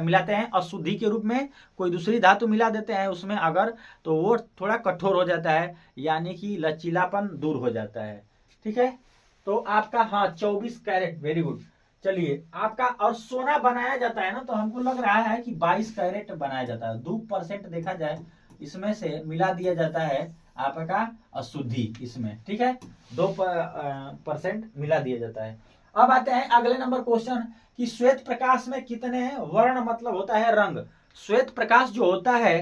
मिलाते हैं अशुद्धि के रूप में, कोई दूसरी धातु मिला देते हैं उसमें अगर, तो वो थोड़ा कठोर हो जाता है, यानी कि लचीलापन दूर हो जाता है। ठीक है, तो आपका हाँ 24 कैरेट, वेरी गुड। चलिए आपका, और सोना बनाया जाता है ना, तो हमको लग रहा है कि 22 कैरेट बनाया जाता है। 2% देखा जाए इसमें से मिला दिया जाता है आपका अशुद्धि इसमें, ठीक है, 2% मिला दिया जाता है। अब आते हैं अगले नंबर क्वेश्चन कि श्वेत प्रकाश में कितने वर्ण मतलब होता है रंग। श्वेत प्रकाश जो होता है,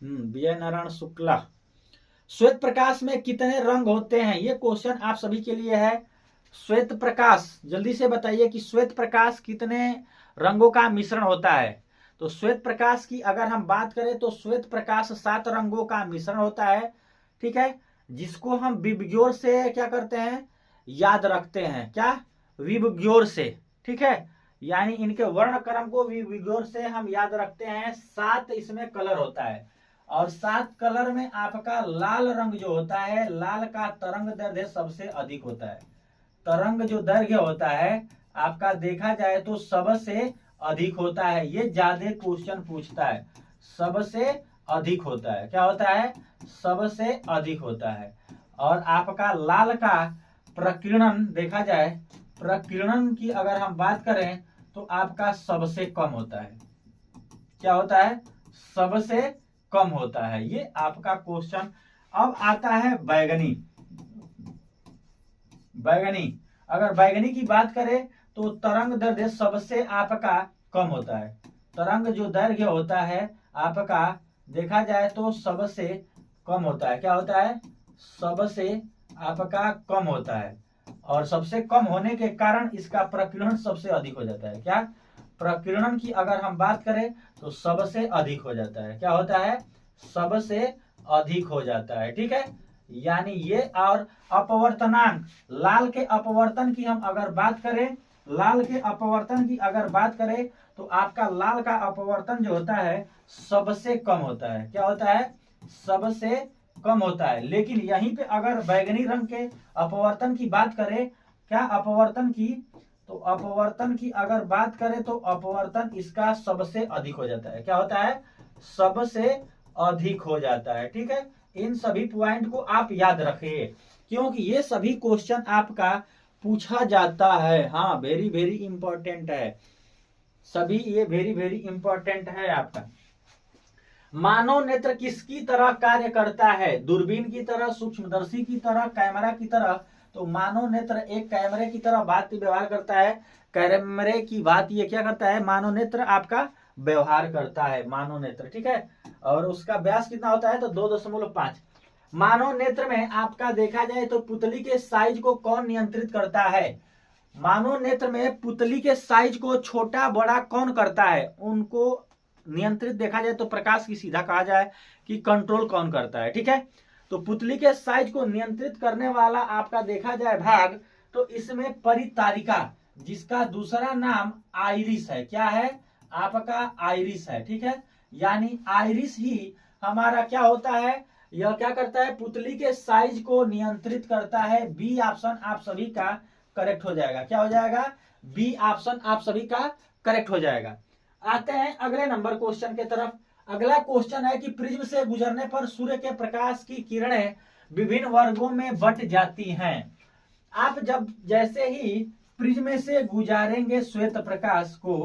विजय नारायण शुक्ला, श्वेत प्रकाश में कितने रंग होते हैं, ये क्वेश्चन आप सभी के लिए है। श्वेत प्रकाश जल्दी से बताइए कि श्वेत प्रकाश कितने रंगों का मिश्रण होता है। तो श्वेत प्रकाश की अगर हम बात करें तो श्वेत प्रकाश 7 रंगों का मिश्रण होता है, ठीक है, जिसको हम विबग्योर से क्या करते हैं, याद रखते हैं, क्या, विबग्योर से, ठीक है, यानी इनके वर्ण क्रम को विबग्योर से हम याद रखते हैं। 7 इसमें कलर होता है, और 7 कलर में आपका लाल रंग जो होता है, लाल का तरंग दैर्घ्य सबसे अधिक होता है। तरंग जो दैर्घ्य होता है आपका देखा जाए तो सबसे अधिक होता है, ये ज्यादा क्वेश्चन पूछता है, सबसे अधिक होता है, क्या होता है, सबसे अधिक होता है। और आपका लाल का प्रकीर्णन देखा जाए, प्रकीर्णन की अगर हम बात करें तो आपका सबसे कम होता है, क्या होता है, सबसे कम होता है, ये आपका क्वेश्चन। अब आता है बैगनी। बैगनी, अगर बैगनी की बात करें तो तरंग दैर्घ्य सबसे आपका कम होता है, तरंग जो दैर्घ्य होता है आपका देखा जाए तो सबसे कम होता है, क्या होता है, सबसे आपका कम होता है, और सबसे कम होने के कारण इसका प्रकीर्णन सबसे अधिक हो जाता है। क्या, प्रकीर्णन की अगर हम बात करें तो सबसे अधिक हो जाता है, क्या होता है, सबसे अधिक हो जाता है, ठीक है, यानी ये। और अपवर्तनांक, लाल के अपवर्तन की हम अगर बात करें, लाल के अपवर्तन की अगर बात करें तो आपका लाल का अपवर्तन जो होता है सबसे कम होता है, क्या होता है, सबसे कम होता है। लेकिन यहीं पे अगर बैगनी रंग के अपवर्तन की बात करें, क्या अपवर्तन की, तो अपवर्तन की अगर बात करें तो अपवर्तन इसका सबसे अधिक हो जाता है, क्या होता है, सबसे अधिक हो जाता है, ठीक है। इन सभी पॉइंट को आप याद रखिए, क्योंकि ये सभी क्वेश्चन आपका पूछा जाता है। हाँ, वेरी वेरी इंपॉर्टेंट है सभी, ये वेरी वेरी इंपॉर्टेंट है आपका। मानव नेत्र किसकी तरह कार्य करता है, दूरबीन की तरह, सूक्ष्मदर्शी की तरह, कैमरा की तरह। तो मानव नेत्र एक कैमरे की तरह भांति व्यवहार करता है, कैमरे की भांति ये क्या करता है, मानव नेत्र आपका व्यवहार करता है, मानव नेत्र, ठीक है। और उसका व्यास कितना होता है, तो 2.5। मानव नेत्र में आपका देखा जाए तो पुतली के साइज को कौन नियंत्रित करता है, मानव नेत्र में पुतली के साइज को छोटा बड़ा कौन करता है, उनको नियंत्रित देखा जाए तो प्रकाश की सीधा कहा जाए कि कंट्रोल कौन करता है, ठीक है। तो पुतली के साइज को नियंत्रित करने वाला आपका देखा जाए भाग, तो इसमें परितारिका, जिसका दूसरा नाम आइरिस है, क्या है, आपका आइरिस है, ठीक है। यानी आइरिस ही हमारा क्या होता है, यह क्या करता है, पुतली के साइज को नियंत्रित करता है। बी ऑप्शन आप सभी का करेक्ट हो जाएगा, क्या हो जाएगा, बी ऑप्शन आप सभी का करेक्ट हो जाएगा। आते हैं अगले नंबर क्वेश्चन के तरफ। अगला क्वेश्चन है कि प्रिज्म से गुजरने पर सूर्य के प्रकाश की किरणें विभिन्न वर्गों में बंट जाती हैं। आप जब जैसे ही प्रिज्म से गुजारेंगे श्वेत प्रकाश को,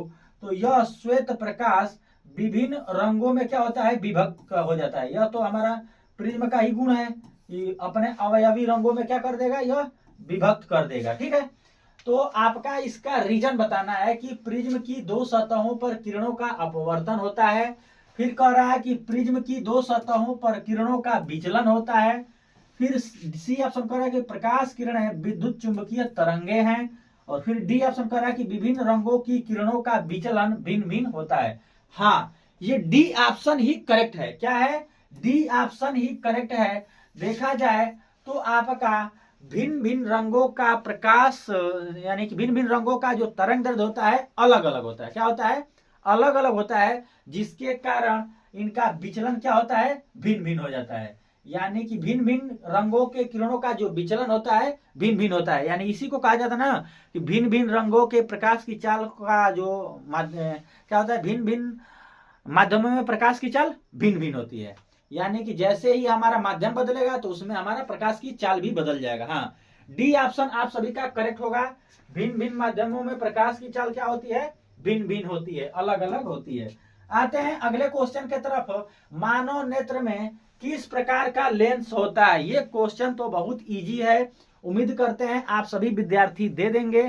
तो यह श्वेत प्रकाश विभिन्न रंगों में क्या होता है, विभक्त हो जाता है। यह तो हमारा प्रिज्म का ही गुण है कि अपने अवयवी रंगों में क्या कर देगा, यह विभक्त कर देगा, ठीक है। तो आपका इसका रीजन बताना है कि प्रिज्म की 2 सतहों पर किरणों का अपवर्तन होता है। फिर कह रहा है कि प्रिज्म की 2 सतहों पर किरणों का विचलन होता है। फिर सी ऑप्शन कह रहा है कि प्रकाश किरणें विद्युत चुंबकीय तरंगे हैं। और फिर डी ऑप्शन कह रहा है कि विभिन्न रंगों की किरणों का विचलन भिन्न भिन्न होता है। हाँ, ये डी ऑप्शन ही करेक्ट है, क्या है, डी ऑप्शन ही करेक्ट है। देखा जाए तो आपका भिन्न भिन्न रंगों का प्रकाश, यानी कि भिन्न भिन्न रंगों का जो तरंग दैर्ध्य होता है अलग अलग होता है। क्या होता है? अलग अलग होता है, जिसके कारण इनका विचलन क्या होता है? भिन्न भिन्न हो जाता है। यानी कि भिन्न भिन्न रंगों के किरणों का जो विचलन होता है भिन्न भिन्न होता है। यानी इसी को कहा जाता है ना कि भिन्न भिन्न रंगों के प्रकाश की चाल का जो क्या होता है, भिन्न भिन्न माध्यमों में प्रकाश की चाल भिन्न भिन्न होती है। यानी कि जैसे ही हमारा माध्यम बदलेगा तो उसमें हमारा प्रकाश की चाल भी बदल जाएगा। हाँ, डी ऑप्शन आप सभी का करेक्ट होगा। भिन्न भिन्न माध्यमों में प्रकाश की चाल क्या होती है? भिन्न भिन्न होती है, अलग अलग होती है। आते हैं अगले क्वेश्चन के तरफ। मानव नेत्र में किस प्रकार का लेंस होता है? ये क्वेश्चन तो बहुत इजी है, उम्मीद करते हैं आप सभी विद्यार्थी दे देंगे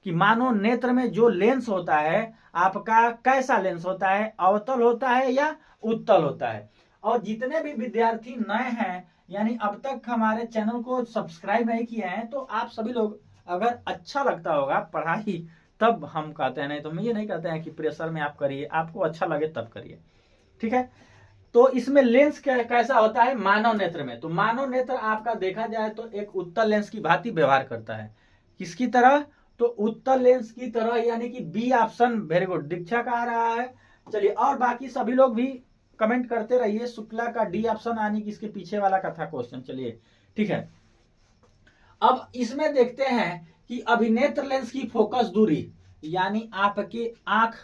कि मानव नेत्र में जो लेंस होता है आपका कैसा लेंस होता है, अवतल होता है या उत्तल होता है। और जितने भी विद्यार्थी नए हैं, यानी अब तक हमारे चैनल को सब्सक्राइब नहीं किए हैं, तो आप सभी लोग अगर अच्छा लगता होगा पढ़ाई तब हम कहते हैं, नहीं तो हम ये नहीं कहते हैं कि प्रेशर में आप करिए, आपको अच्छा लगे तब करिए, ठीक है। तो इसमें लेंस कैसा होता है मानव नेत्र में? तो मानव नेत्र आपका देखा जाए तो एक उत्तल लेंस की भांति व्यवहार करता है। किसकी तरह? तो उत्तल लेंस की तरह, यानी कि बी ऑप्शन। वेरी गुड, दीक्षा का आ रहा है। चलिए, और बाकी सभी लोग भी कमेंट करते रहिए। शुक्ला का डी ऑप्शन, यानी कि इसके पीछे वाला का था क्वेश्चन। चलिए ठीक है, अब इसमें देखते हैं कि अभिनेत्र लेंस की फोकस दूरी, यानी आपके आंख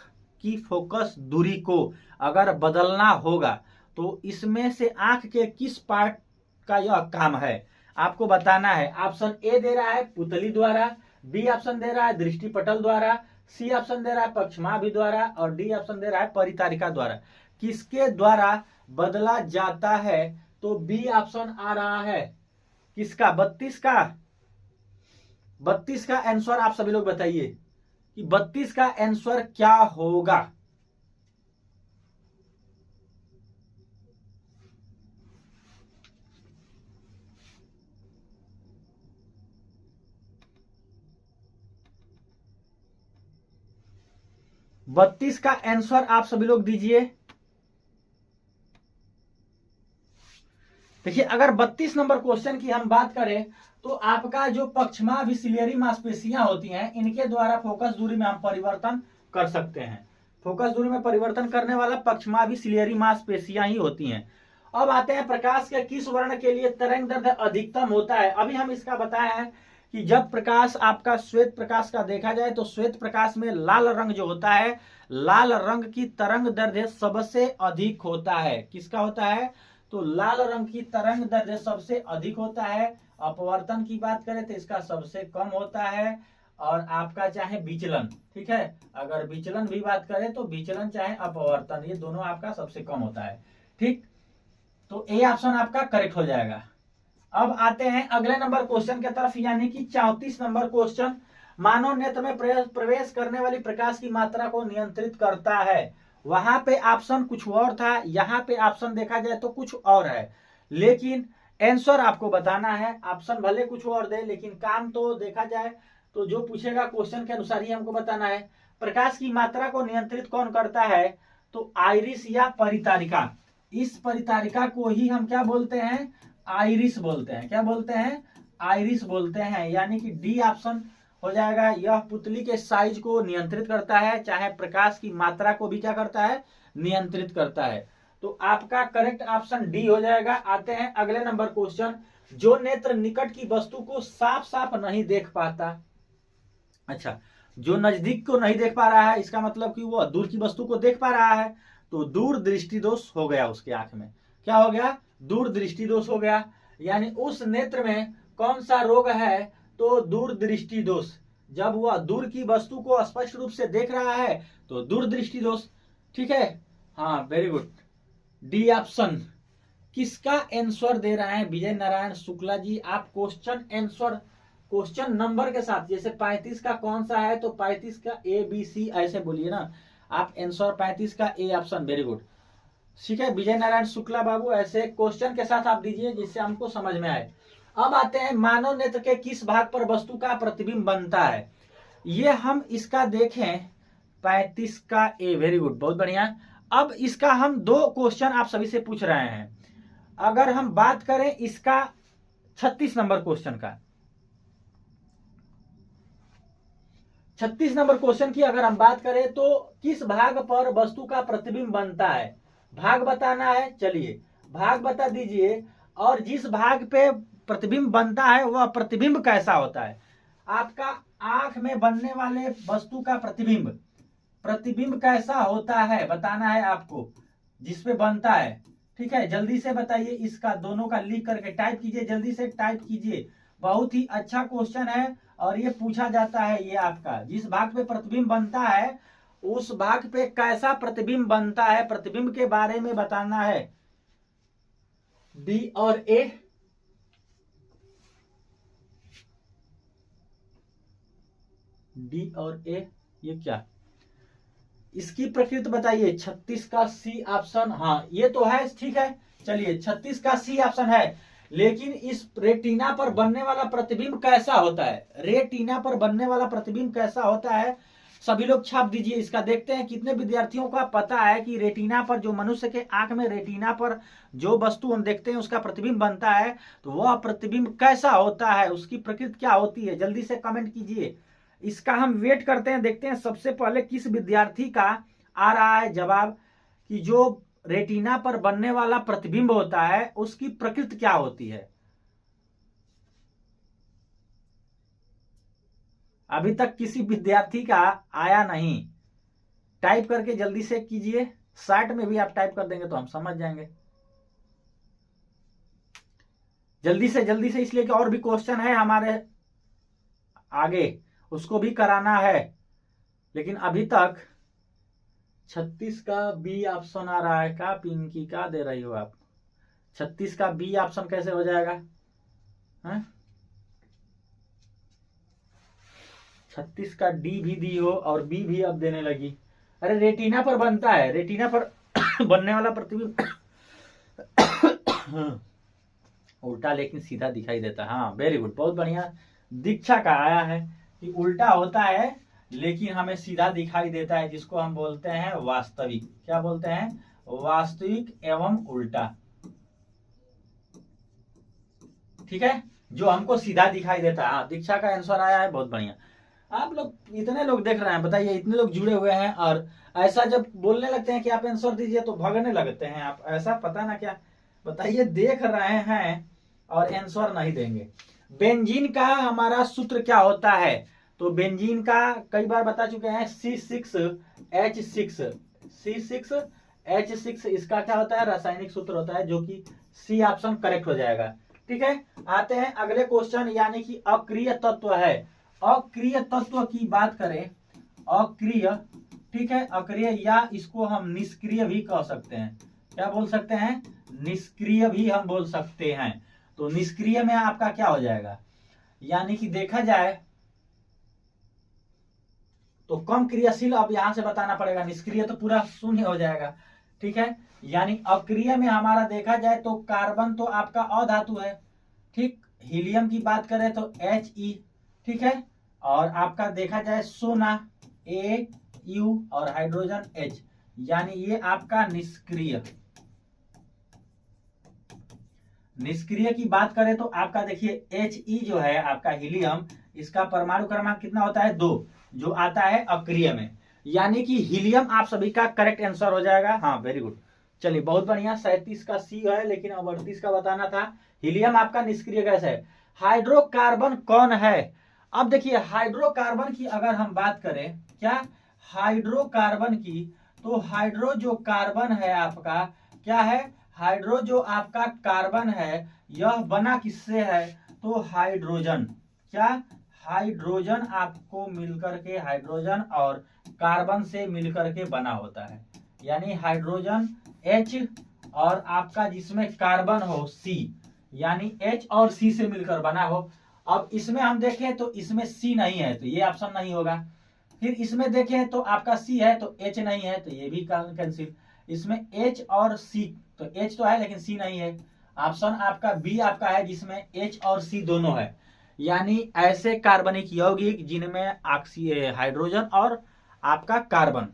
की फोकस दूरी को अगर बदलना होगा तो इसमें से आंख के किस पार्ट का यह काम है आपको बताना है। ऑप्शन ए दे रहा है पुतली द्वारा, बी ऑप्शन दे रहा है दृष्टिपटल द्वारा, सी ऑप्शन दे रहा है पक्षमाभि द्वारा, और डी ऑप्शन दे रहा है परितारिका द्वारा। किसके द्वारा बदला जाता है? तो बी ऑप्शन आ रहा है किसका? 32 का। 32 का आंसर आप सभी लोग बताइए कि 32 का आंसर क्या होगा। बत्तीस का आंसर आप सभी लोग दीजिए। देखिए, अगर 32 नंबर क्वेश्चन की हम बात करें तो आपका जो पक्षमाभि सिलियरी मांसपेशियां होती हैं, इनके द्वारा फोकस दूरी में हम परिवर्तन कर सकते हैं। फोकस दूरी में परिवर्तन करने वाला पक्षमाभि सिलियरी मांसपेशियां ही होती हैं। अब आते हैं प्रकाश के किस वर्ण के लिए तरंग दैर्ध्य अधिकतम होता है। अभी हम इसका बताया है कि जब प्रकाश आपका श्वेत प्रकाश का देखा जाए तो श्वेत प्रकाश में लाल रंग जो होता है, लाल रंग की तरंग दैर्ध्य सबसे अधिक होता है। किसका होता है? तो लाल रंग की तरंग दैर्ध्य सबसे अधिक होता है। अपवर्तन की बात करें तो इसका सबसे कम होता है। और आपका चाहे विचलन, ठीक है, अगर विचलन भी बात करें तो विचलन चाहे अपवर्तन, ये दोनों आपका सबसे कम होता है। ठीक, तो ए ऑप्शन आपका करेक्ट हो जाएगा। अब आते हैं अगले नंबर क्वेश्चन की तरफ, यानी कि 34 नंबर क्वेश्चन। मानव नेत्र में प्रवेश करने वाली प्रकाश की मात्रा को नियंत्रित करता है। वहां पे ऑप्शन कुछ और था, यहाँ पे ऑप्शन देखा जाए तो कुछ और है, लेकिन आंसर आपको बताना है। ऑप्शन भले कुछ और दे, लेकिन काम तो देखा जाए तो जो पूछेगा क्वेश्चन के अनुसार ही हमको बताना है। प्रकाश की मात्रा को नियंत्रित कौन करता है? तो आइरिस या परितारिका। इस परितारिका को ही हम क्या बोलते हैं? आइरिस बोलते हैं। क्या बोलते हैं? आइरिस बोलते हैं। यानी कि डी ऑप्शन हो जाएगा। यह पुतली के साइज को नियंत्रित करता है, चाहे प्रकाश की मात्रा को भी क्या करता है? नियंत्रित करता है। तो आपका करेक्ट ऑप्शन डी हो जाएगा। आते हैं अगले नंबर क्वेश्चन। जो नेत्र निकट की वस्तु को साफ साफ नहीं देख पाता, अच्छा, जो नजदीक को नहीं देख पा रहा है, इसका मतलब कि वो दूर की वस्तु को देख पा रहा है, तो दूर दृष्टि दोष हो गया उसके आंख में। क्या हो गया? दूर दृष्टि दोष हो गया। यानी उस नेत्र में कौन सा रोग है? तो दूर दृष्टि दोष। जब वह दूर की वस्तु को स्पष्ट रूप से देख रहा है तो दूर दृष्टि दोष। ठीक है, हाँ, वेरी गुड, डी ऑप्शन। किसका आंसर दे रहे हैं विजय नारायण शुक्ला जी? आप क्वेश्चन आंसर क्वेश्चन नंबर के साथ, जैसे 35 का कौन सा है तो 35 का ए बी सी ऐसे बोलिए ना आप। आंसर 35 का ए ऑप्शन, वेरी गुड। ठीक है, विजय नारायण शुक्ला बाबू, ऐसे क्वेश्चन के साथ आप दीजिए जिससे हमको समझ में आए। अब आते हैं मानव नेत्र के किस भाग पर वस्तु का प्रतिबिंब बनता है। ये हम इसका देखें 35 का ए, वेरी गुड, बहुत बढ़िया। अब इसका हम दो क्वेश्चन आप सभी से पूछ रहे हैं। अगर हम बात करें इसका 36 नंबर क्वेश्चन का, 36 नंबर क्वेश्चन की अगर हम बात करें तो किस भाग पर वस्तु का प्रतिबिंब बनता है, भाग बताना है। चलिए भाग बता दीजिए, और जिस भाग पे प्रतिबिंब बनता है वह प्रतिबिंब कैसा होता है। आपका आंख में बनने वाले वस्तु का प्रतिबिंब, प्रतिबिंब कैसा होता है बताना है आपको, जिसपे बनता है। ठीक है, जल्दी से बताइए, इसका दोनों का लिख करके टाइप कीजिए, जल्दी से टाइप कीजिए। बहुत ही अच्छा क्वेश्चन है और ये पूछा जाता है। ये आपका जिस भाग पे प्रतिबिंब बनता है उस भाग पे कैसा प्रतिबिंब बनता है, प्रतिबिंब के बारे में बताना है। डी और ए, डी और ए, ये क्या, इसकी प्रकृति बताइए। 36 का सी ऑप्शन, हाँ ये तो है, ठीक है। चलिए 36 का सी ऑप्शन है, लेकिन इस रेटिना पर बनने वाला प्रतिबिंब कैसा होता है, रेटिना पर बनने वाला प्रतिबिंब कैसा होता है, सभी लोग छाप दीजिए इसका। देखते हैं कितने विद्यार्थियों का पता है कि रेटिना पर, जो मनुष्य के आंख में रेटिना पर जो वस्तु हम देखते हैं उसका प्रतिबिंब बनता है, तो वह प्रतिबिंब कैसा होता है, उसकी प्रकृति क्या होती है। जल्दी से कमेंट कीजिए, इसका हम वेट करते हैं, देखते हैं सबसे पहले किस विद्यार्थी का आ रहा है जवाब कि जो रेटिना पर बनने वाला प्रतिबिंब होता है उसकी प्रकृति क्या होती है। अभी तक किसी विद्यार्थी का आया नहीं, टाइप करके जल्दी से कीजिए, साइट में भी आप टाइप कर देंगे तो हम समझ जाएंगे। जल्दी से इसलिए कि और भी क्वेश्चन है हमारे आगे, उसको भी कराना है। लेकिन अभी तक 36 का बी ऑप्शन आ रहा है। का पिंकी का दे रही हो आप, 36 का बी ऑप्शन कैसे हो जाएगा है? 36 का डी भी दी हो और बी भी अब देने लगी। अरे रेटिना पर बनता है, रेटिना पर बनने वाला प्रतिबिंब उल्टा लेकिन सीधा दिखाई देता है। हाँ वेरी गुड, बहुत बढ़िया। दीक्षा का आया है कि उल्टा होता है लेकिन हमें सीधा दिखाई देता है, जिसको हम बोलते हैं वास्तविक। क्या बोलते हैं, वास्तविक एवं उल्टा। ठीक है, जो हमको सीधा दिखाई देता है। हाँ दीक्षा का आंसर आया है, बहुत बढ़िया। आप लोग इतने लोग देख रहे हैं, बताइए इतने लोग जुड़े हुए हैं, और ऐसा जब बोलने लगते हैं कि आप आंसर दीजिए तो भागने लगते हैं आप, ऐसा पता ना क्या। बताइए देख रहे हैं और आंसर नहीं देंगे। बेंजीन का हमारा सूत्र क्या होता है, तो बेंजीन का कई बार बता चुके हैं, C6H6, C6H6 इसका क्या होता है, रासायनिक सूत्र होता है, जो कि सी ऑप्शन करेक्ट हो जाएगा। ठीक है, आते हैं अगले क्वेश्चन, यानी कि अक्रिय तत्व है। अक्रिय तत्व की बात करें, अक्रिय, ठीक है, अक्रिय या इसको हम निष्क्रिय भी कह सकते हैं। क्या बोल सकते हैं, निष्क्रिय भी हम बोल सकते हैं। तो निष्क्रिय में आपका क्या हो जाएगा, यानी कि देखा जाए तो कम क्रियाशील, अब यहां से बताना पड़ेगा, निष्क्रिय तो पूरा शून्य हो जाएगा। ठीक है, यानी अक्रिय में हमारा देखा जाए तो कार्बन तो आपका अधातु है। ठीक, हीलियम की बात करें तो He, ठीक है, और आपका देखा जाए सोना AU और हाइड्रोजन H, यानी ये आपका निष्क्रिय। निष्क्रिय की बात करें तो आपका देखिए He जो है आपका हीलियम, इसका परमाणु क्रमांक कितना होता है, 2, जो आता है अक्रिय में, यानी कि हीलियम आप सभी का करेक्ट आंसर हो जाएगा। हाँ वेरी गुड, चलिए बहुत बढ़िया। 37 का सी है, लेकिन अब 38 का बताना था। हीलियम आपका निष्क्रिय गैस है। हाइड्रोकार्बन कौन है, अब देखिए हाइड्रोकार्बन की अगर हम बात करें, क्या हाइड्रोकार्बन की, तो हाइड्रो जो कार्बन है आपका क्या है, हाइड्रो जो आपका कार्बन है यह बना किससे है, तो हाइड्रोजन। क्या, हाइड्रोजन आपको मिलकर के, हाइड्रोजन और कार्बन से मिलकर के बना होता है, यानी हाइड्रोजन H और आपका जिसमें कार्बन हो C, यानी H और C से मिलकर बना हो। अब इसमें हम देखें तो इसमें C नहीं है, तो ये ऑप्शन नहीं होगा। फिर इसमें देखें तो आपका C है तो H नहीं है, तो ये भी कैंसिल। इसमें H और C, तो H तो है लेकिन C नहीं है। ऑप्शन आपका बी आपका है, जिसमें H और C दोनों है, यानी ऐसे कार्बनिक यौगिक जिनमें हाइड्रोजन और आपका कार्बन,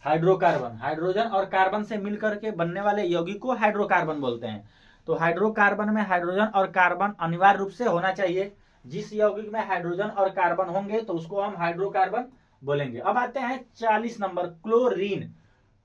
हाइड्रोकार्बन, हाइड्रोजन और कार्बन से मिलकर के बनने वाले यौगिक को हाइड्रोकार्बन बोलते हैं। तो हाइड्रोकार्बन में हाइड्रोजन और कार्बन अनिवार्य रूप से होना चाहिए। जिस यौगिक में हाइड्रोजन और कार्बन होंगे तो उसको हम हाइड्रोकार्बन बोलेंगे। अब आते हैं 40 नंबर, क्लोरीन।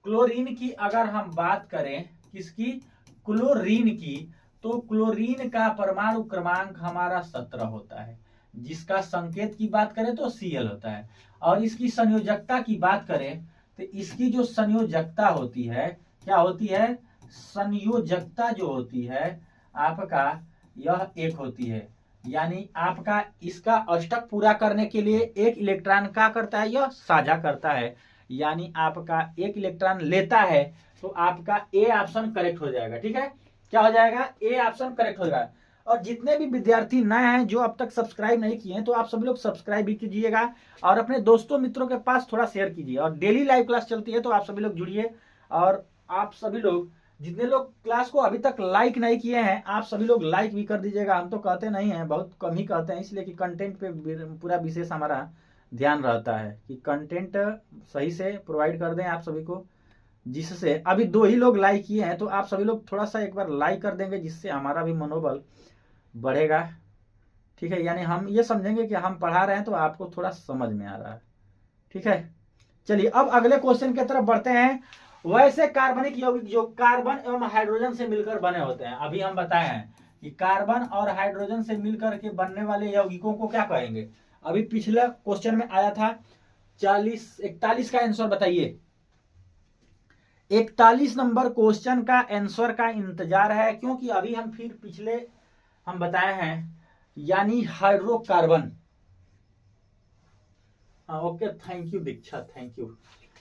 क्लोरीन की अगर हम बात करें, किसकी, क्लोरीन की, तो क्लोरीन का परमाणु क्रमांक हमारा 17 होता है, जिसका संकेत की बात करें तो Cl होता है। और इसकी संयोजकता की बात करें तो इसकी जो संयोजकता होती है, क्या होती है, संयोजकता जो होती है आपका यह 1 होती है। यानी आपका इसका अष्टक पूरा करने के लिए 1 इलेक्ट्रॉन क्या करता है, यह साझा करता है, यानी आपका 1 इलेक्ट्रॉन लेता है। तो आपका ए ऑप्शन करेक्ट हो जाएगा। ठीक है, क्या हो जाएगा, ए ऑप्शन करेक्ट हो जाएगा। और जितने भी विद्यार्थी नए हैं जो अब तक सब्सक्राइब नहीं किए हैं तो आप सभी लोग सब्सक्राइब भी कीजिएगा और अपने दोस्तों मित्रों के पास थोड़ा शेयर कीजिए। और डेली लाइव क्लास चलती है तो आप सभी लोग जुड़िए। और आप सभी लोग जितने लोग क्लास को अभी तक लाइक नहीं किए हैं आप सभी लोग लाइक भी कर दीजिएगा। हम तो कहते नहीं हैं, बहुत कम ही कहते हैं, इसलिए कि कंटेंट पे पूरा विशेष हमारा ध्यान रहता है कि कंटेंट सही से प्रोवाइड कर दें आप सभी को। जिससे अभी 2 ही लोग लाइक किए हैं तो आप सभी लोग थोड़ा सा एक बार लाइक कर देंगे, जिससे हमारा भी मनोबल बढ़ेगा। ठीक है, यानी हम ये समझेंगे कि हम पढ़ा रहे हैं तो आपको थोड़ा समझ में आ रहा है। ठीक है, चलिए अब अगले क्वेश्चन की तरफ बढ़ते हैं। वैसे कार्बनिक यौगिक जो कार्बन एवं हाइड्रोजन से मिलकर बने होते हैं, अभी हम बताए हैं कि कार्बन और हाइड्रोजन से मिलकर के बनने वाले यौगिकों को क्या कहेंगे। अभी पिछला क्वेश्चन में आया था 41 का आंसर बताइए। 41 नंबर क्वेश्चन का आंसर का इंतजार है, क्योंकि अभी हम फिर पिछले हम बताए हैं, यानी hydrocarbon. Okay, thank you Diksha, thank you.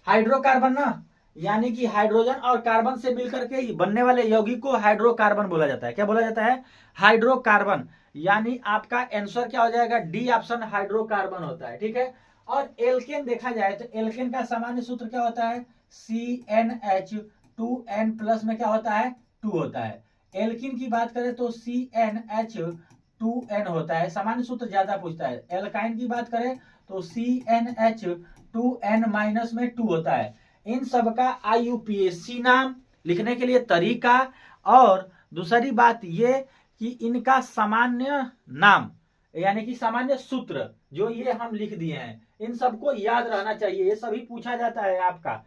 Hydrocarbon ना, यानी कि हाइड्रोजन और कार्बन से मिलकर के बनने वाले यौगिक को हाइड्रोकार्बन बोला जाता है। क्या बोला जाता है, हाइड्रोकार्बन। यानी आपका आंसर क्या हो जाएगा, डी ऑप्शन हाइड्रोकार्बन होता है। ठीक है, और एल्केन देखा जाए तो एल्केन का सामान्य सूत्र क्या होता है, CnH2n प्लस में क्या होता है, 2 होता है। एल्किन की बात करें तो CnH2n होता है, सामान्य सूत्र ज्यादा पूछता है। एल्काइन की बात करें तो CnH2n माइनस में 2 होता है। इन सब का IUPAC नाम लिखने के लिए तरीका, और दूसरी बात ये कि इनका सामान्य नाम यानी कि सामान्य सूत्र जो ये हम लिख दिए हैं, इन सबको याद रहना चाहिए, ये सभी पूछा जाता है आपका।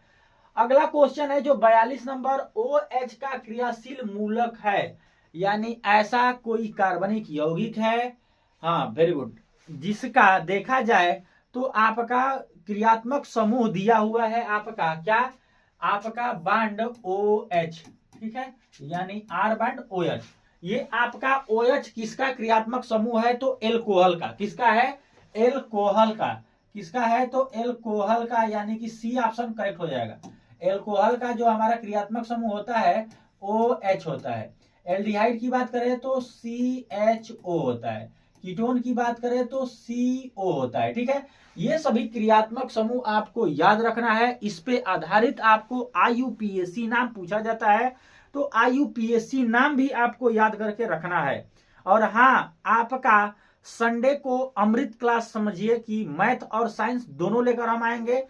अगला क्वेश्चन है जो 42 नंबर, OH का क्रियाशील मूलक है, यानी ऐसा कोई कार्बनिक यौगिक है, हाँ वेरी गुड, जिसका देखा जाए तो आपका क्रियात्मक समूह दिया हुआ है आपका क्या, आपका बांड OH। ठीक है, यानी R बांड OH। ये आपका OH किसका क्रियात्मक समूह है, तो एल्कोहल का। किसका है, एल्कोहल का। किसका है, तो एल्कोहल का, यानी कि सी ऑप्शन करेक्ट हो जाएगा। एल्कोहल का जो हमारा क्रियात्मक समूह होता है OH होता है। एल्डिहाइड की बात करें तो CHO होता है। कीटोन की बात करें तो CO होता है। ठीक है, ये सभी क्रियात्मक समूह आपको याद रखना है, इस पे आधारित आपको IUPAC नाम पूछा जाता है, तो IUPAC नाम भी आपको याद करके रखना है। और हाँ, आपका संडे को अमृत क्लास समझिए कि मैथ और साइंस दोनों लेकर हम आएंगे।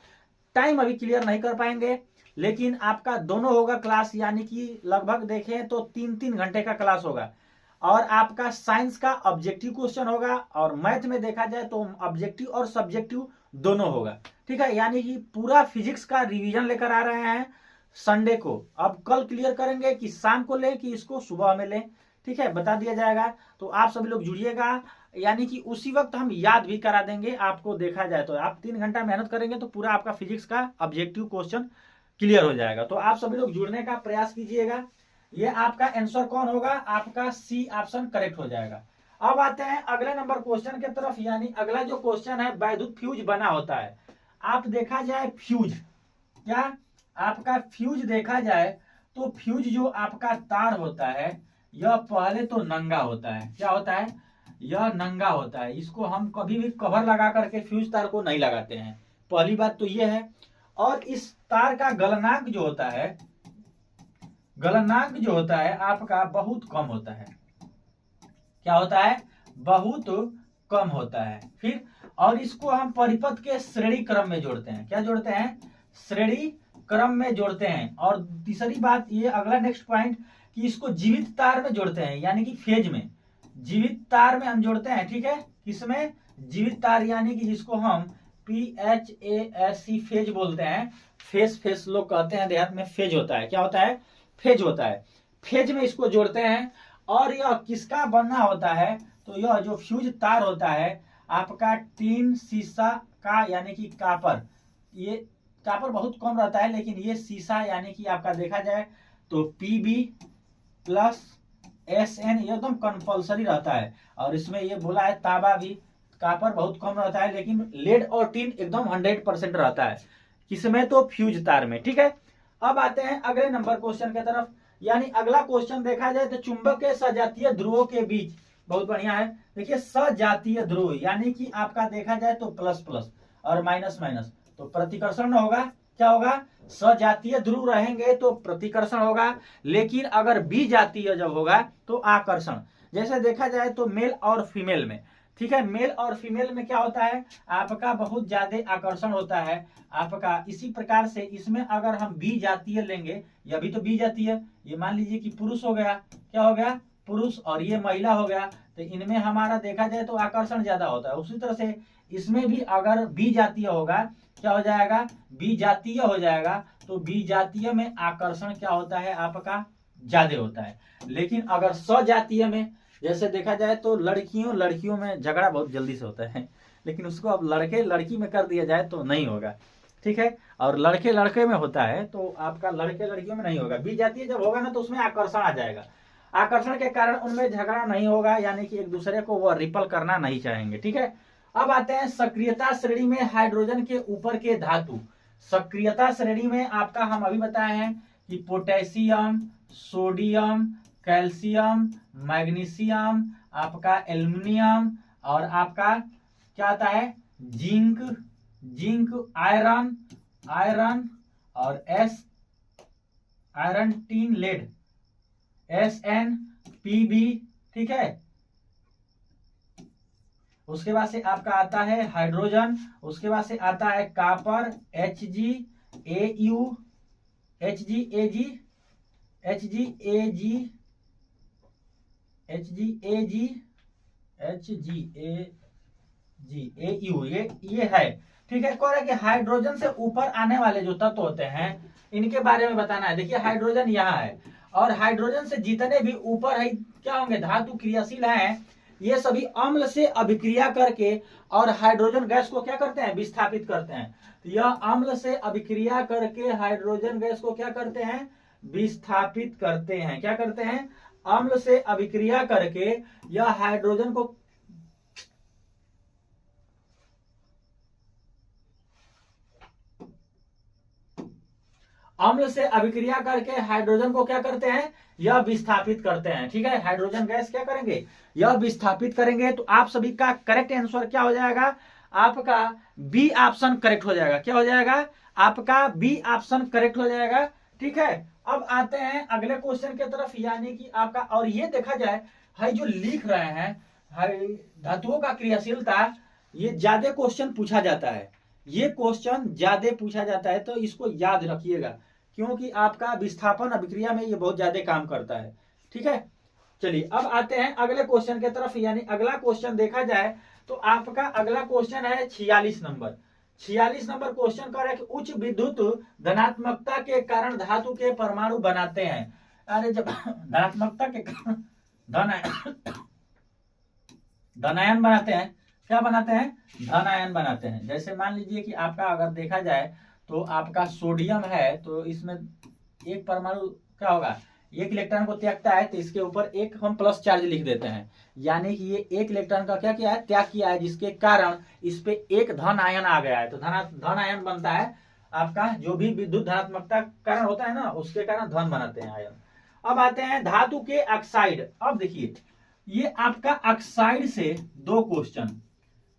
टाइम अभी क्लियर नहीं कर पाएंगे, लेकिन आपका दोनों होगा क्लास, यानी कि लगभग देखें तो 3-3 घंटे का क्लास होगा। और आपका साइंस का ऑब्जेक्टिव क्वेश्चन होगा, और मैथ में देखा जाए तो ऑब्जेक्टिव और सब्जेक्टिव दोनों होगा। ठीक है, यानी कि पूरा फिजिक्स का रिवीजन लेकर आ रहे हैं संडे को। अब कल क्लियर करेंगे कि शाम को लें कि इसको सुबह में लें। ठीक है, बता दिया जाएगा, तो आप सभी लोग जुड़िएगा, यानी कि उसी वक्त हम याद भी करा देंगे आपको। देखा जाए तो आप 3 घंटा मेहनत करेंगे तो पूरा आपका फिजिक्स का ऑब्जेक्टिव क्वेश्चन क्लियर हो जाएगा। तो आप सभी लोग जुड़ने का प्रयास कीजिएगा। ये आपका आंसर कौन होगा, आपका सी ऑप्शन करेक्ट हो जाएगा। अब आते हैं अगले नंबर क्वेश्चन की तरफ, यानी अगला जो क्वेश्चन है, वैद्युत फ्यूज बना होता है। आप देखा जाए फ्यूज, क्या आपका फ्यूज देखा जाए तो फ्यूज जो आपका तार होता है यह पहले तो नंगा होता है। क्या होता है, यह नंगा होता है। इसको हम कभी भी कवर लगा करके फ्यूज तार को नहीं लगाते हैं, पहली बात तो यह है। और इस तार का गलनांक जो होता है, गलनांक जो होता है आपका बहुत कम होता है। क्या होता है, बहुत कम होता है। फिर और इसको हम परिपथ के श्रेणी क्रम में जोड़ते हैं। क्या जोड़ते हैं, श्रेणी क्रम में जोड़ते हैं। और तीसरी बात ये अगला नेक्स्ट पॉइंट कि इसको जीवित तार में जोड़ते हैं, यानी कि फेज में, जीवित तार में हम जोड़ते हैं, ठीक है। किसमें? जीवित तार, यानी कि जिसको हम PHASC फेज बोलते हैं। फेज लोग कहते हैं देहात में, फेज होता है। क्या होता है? फेज होता है। फेज में इसको जोड़ते हैं। और यह किसका बना होता है? तो यह जो फ्यूज तार होता है आपका टीन शीशा का, यानी कि कापर। ये कापर बहुत कम रहता है, लेकिन ये शीशा यानी कि आपका देखा जाए तो PB प्लस SN एकदम कंपलसरी रहता है। और इसमें ये बोला है तांबा भी, कापर बहुत कम रहता है, लेकिन लेड और टीन एकदम 100% रहता है। किसमें? तो फ्यूज तार में, ठीक है। अब आते हैं अगले नंबर क्वेश्चन की तरफ। यानी अगला क्वेश्चन देखा जाए तो चुंबक के सजातीय ध्रुवों के बीच, बहुत बढ़िया है। देखिए सजातीय ध्रुव यानी कि आपका देखा जाए तो प्लस प्लस और माइनस माइनस, तो प्रतिकर्षण होगा। क्या होगा? सजातीय ध्रुव रहेंगे तो प्रतिकर्षण होगा, लेकिन अगर विजातीय जब होगा तो आकर्षण। जैसे देखा जाए तो मेल और फीमेल में, ठीक है, मेल और फीमेल में क्या होता है आपका बहुत ज्यादा आकर्षण होता है आपका। इसी प्रकार से इसमें अगर हम विजातीय लेंगे, यह भी तो विजातीय, ये मान लीजिए कि पुरुष हो गया, क्या हो गया? पुरुष, और ये महिला हो गया, तो इनमें हमारा देखा जाए तो आकर्षण ज्यादा होता है। उसी तरह से इसमें भी अगर विजातीय होगा, क्या हो जाएगा? विजातीय हो जाएगा। तो विजातीय में आकर्षण क्या होता है आपका? ज्यादा होता है। लेकिन अगर सजातीय में, जैसे देखा जाए तो लड़कियों में झगड़ा बहुत जल्दी से होता है, लेकिन उसको अब लड़के लड़की में कर दिया जाए तो नहीं होगा, ठीक है। और लड़के लड़के में होता है तो आपका लड़के लड़कियों में नहीं होगा। विजातीय जब होगा ना तो उसमें आकर्षण आ जाएगा। आकर्षण के कारण उनमें झगड़ा नहीं होगा, यानी कि एक दूसरे को वो रिपल करना नहीं चाहेंगे, ठीक है। अब आते हैं सक्रियता श्रेणी में हाइड्रोजन के ऊपर के धातु। सक्रियता श्रेणी में आपका हम अभी बताए हैं कि पोटेशियम, सोडियम, कैल्शियम, मैग्नीशियम, आपका एल्युमिनियम, और आपका क्या आता है? जिंक, आयरन और iron, tin, lead, SN, PB, ठीक है। उसके बाद से आपका आता है हाइड्रोजन, उसके बाद से आता है copper, Hg, AU, HgAg, AU, ये है, ठीक है। कह रहा है कि हाइड्रोजन से ऊपर आने वाले जो तत्व होते हैं इनके बारे में बताना है। देखिए हाइड्रोजन यहाँ है, और हाइड्रोजन से जितने भी ऊपर है क्या होंगे? धातु क्रियाशील हैं, ये सभी अम्ल से अभिक्रिया करके और हाइड्रोजन गैस को क्या करते हैं? विस्थापित करते हैं। तो यह अम्ल से अभिक्रिया करके हाइड्रोजन गैस को क्या करते हैं? विस्थापित करते हैं। क्या करते हैं? अम्ल से अभिक्रिया करके यह हाइड्रोजन को अम्ल से अभिक्रिया करके हाइड्रोजन को क्या करते हैं? यह विस्थापित करते हैं, ठीक है। हाइड्रोजन गैस क्या करेंगे? यह विस्थापित करेंगे। तो आप सभी का करेक्ट आंसर क्या हो जाएगा? आपका बी ऑप्शन करेक्ट हो जाएगा। क्या हो जाएगा? आपका बी ऑप्शन करेक्ट हो जाएगा, ठीक है। अब आते हैं अगले क्वेश्चन की तरफ, यानी कि आपका, और ये देखा जाए है जो लिख रहे हैं धातुओं का क्रियाशीलता, ये ज्यादा क्वेश्चन पूछा जाता है, ये क्वेश्चन ज्यादा पूछा जाता है, तो इसको याद रखिएगा, क्योंकि आपका विस्थापन अभिक्रिया में ये बहुत ज्यादा काम करता है, ठीक है। चलिए अब आते हैं अगले क्वेश्चन की तरफ। यानी अगला क्वेश्चन देखा जाए तो आपका अगला क्वेश्चन है 46 नंबर। 46 नंबर क्वेश्चन कर रहा है कि उच्च विद्युत धनात्मकता के कारण धातु के परमाणु बनाते हैं। अरे जब धनात्मकता के कारण धनायन बनाते हैं, क्या बनाते हैं? धनायन बनाते हैं। जैसे मान लीजिए कि आपका अगर देखा जाए तो आपका सोडियम है, तो इसमें एक परमाणु क्या होगा? एक इलेक्ट्रॉन को त्यागता है, तो इसके ऊपर एक हम प्लस चार्ज लिख देते हैं, यानी कि ये एक इलेक्ट्रॉन का क्या किया है? त्याग किया है, जिसके कारण इस पे एक धन आयन आ गया है। तो धन आयन बनता है आपका, जो भी विद्युत धनात्मकता कारण होता है ना, उसके कारण धन बनाते हैं आयन। अब आते हैं धातु के ऑक्साइड। अब देखिए ये आपका ऑक्साइड से दो क्वेश्चन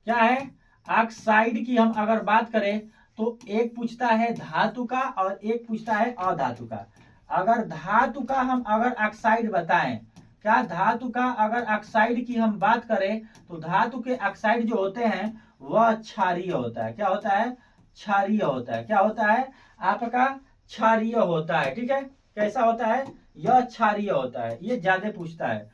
क्या है? ऑक्साइड की हम अगर बात करें तो एक पूछता है धातु का और एक पूछता है अधातु का। अगर धातु का हम अगर ऑक्साइड बताएं, क्या धातु का अगर ऑक्साइड की हम बात करें तो धातु के ऑक्साइड जो होते हैं वह क्षारीय होता है। क्या होता है? क्षारीय होता है। क्या होता है? आपका क्षारीय होता है, ठीक है। कैसा होता है? यह क्षारीय होता है, ये ज्यादा पूछता है।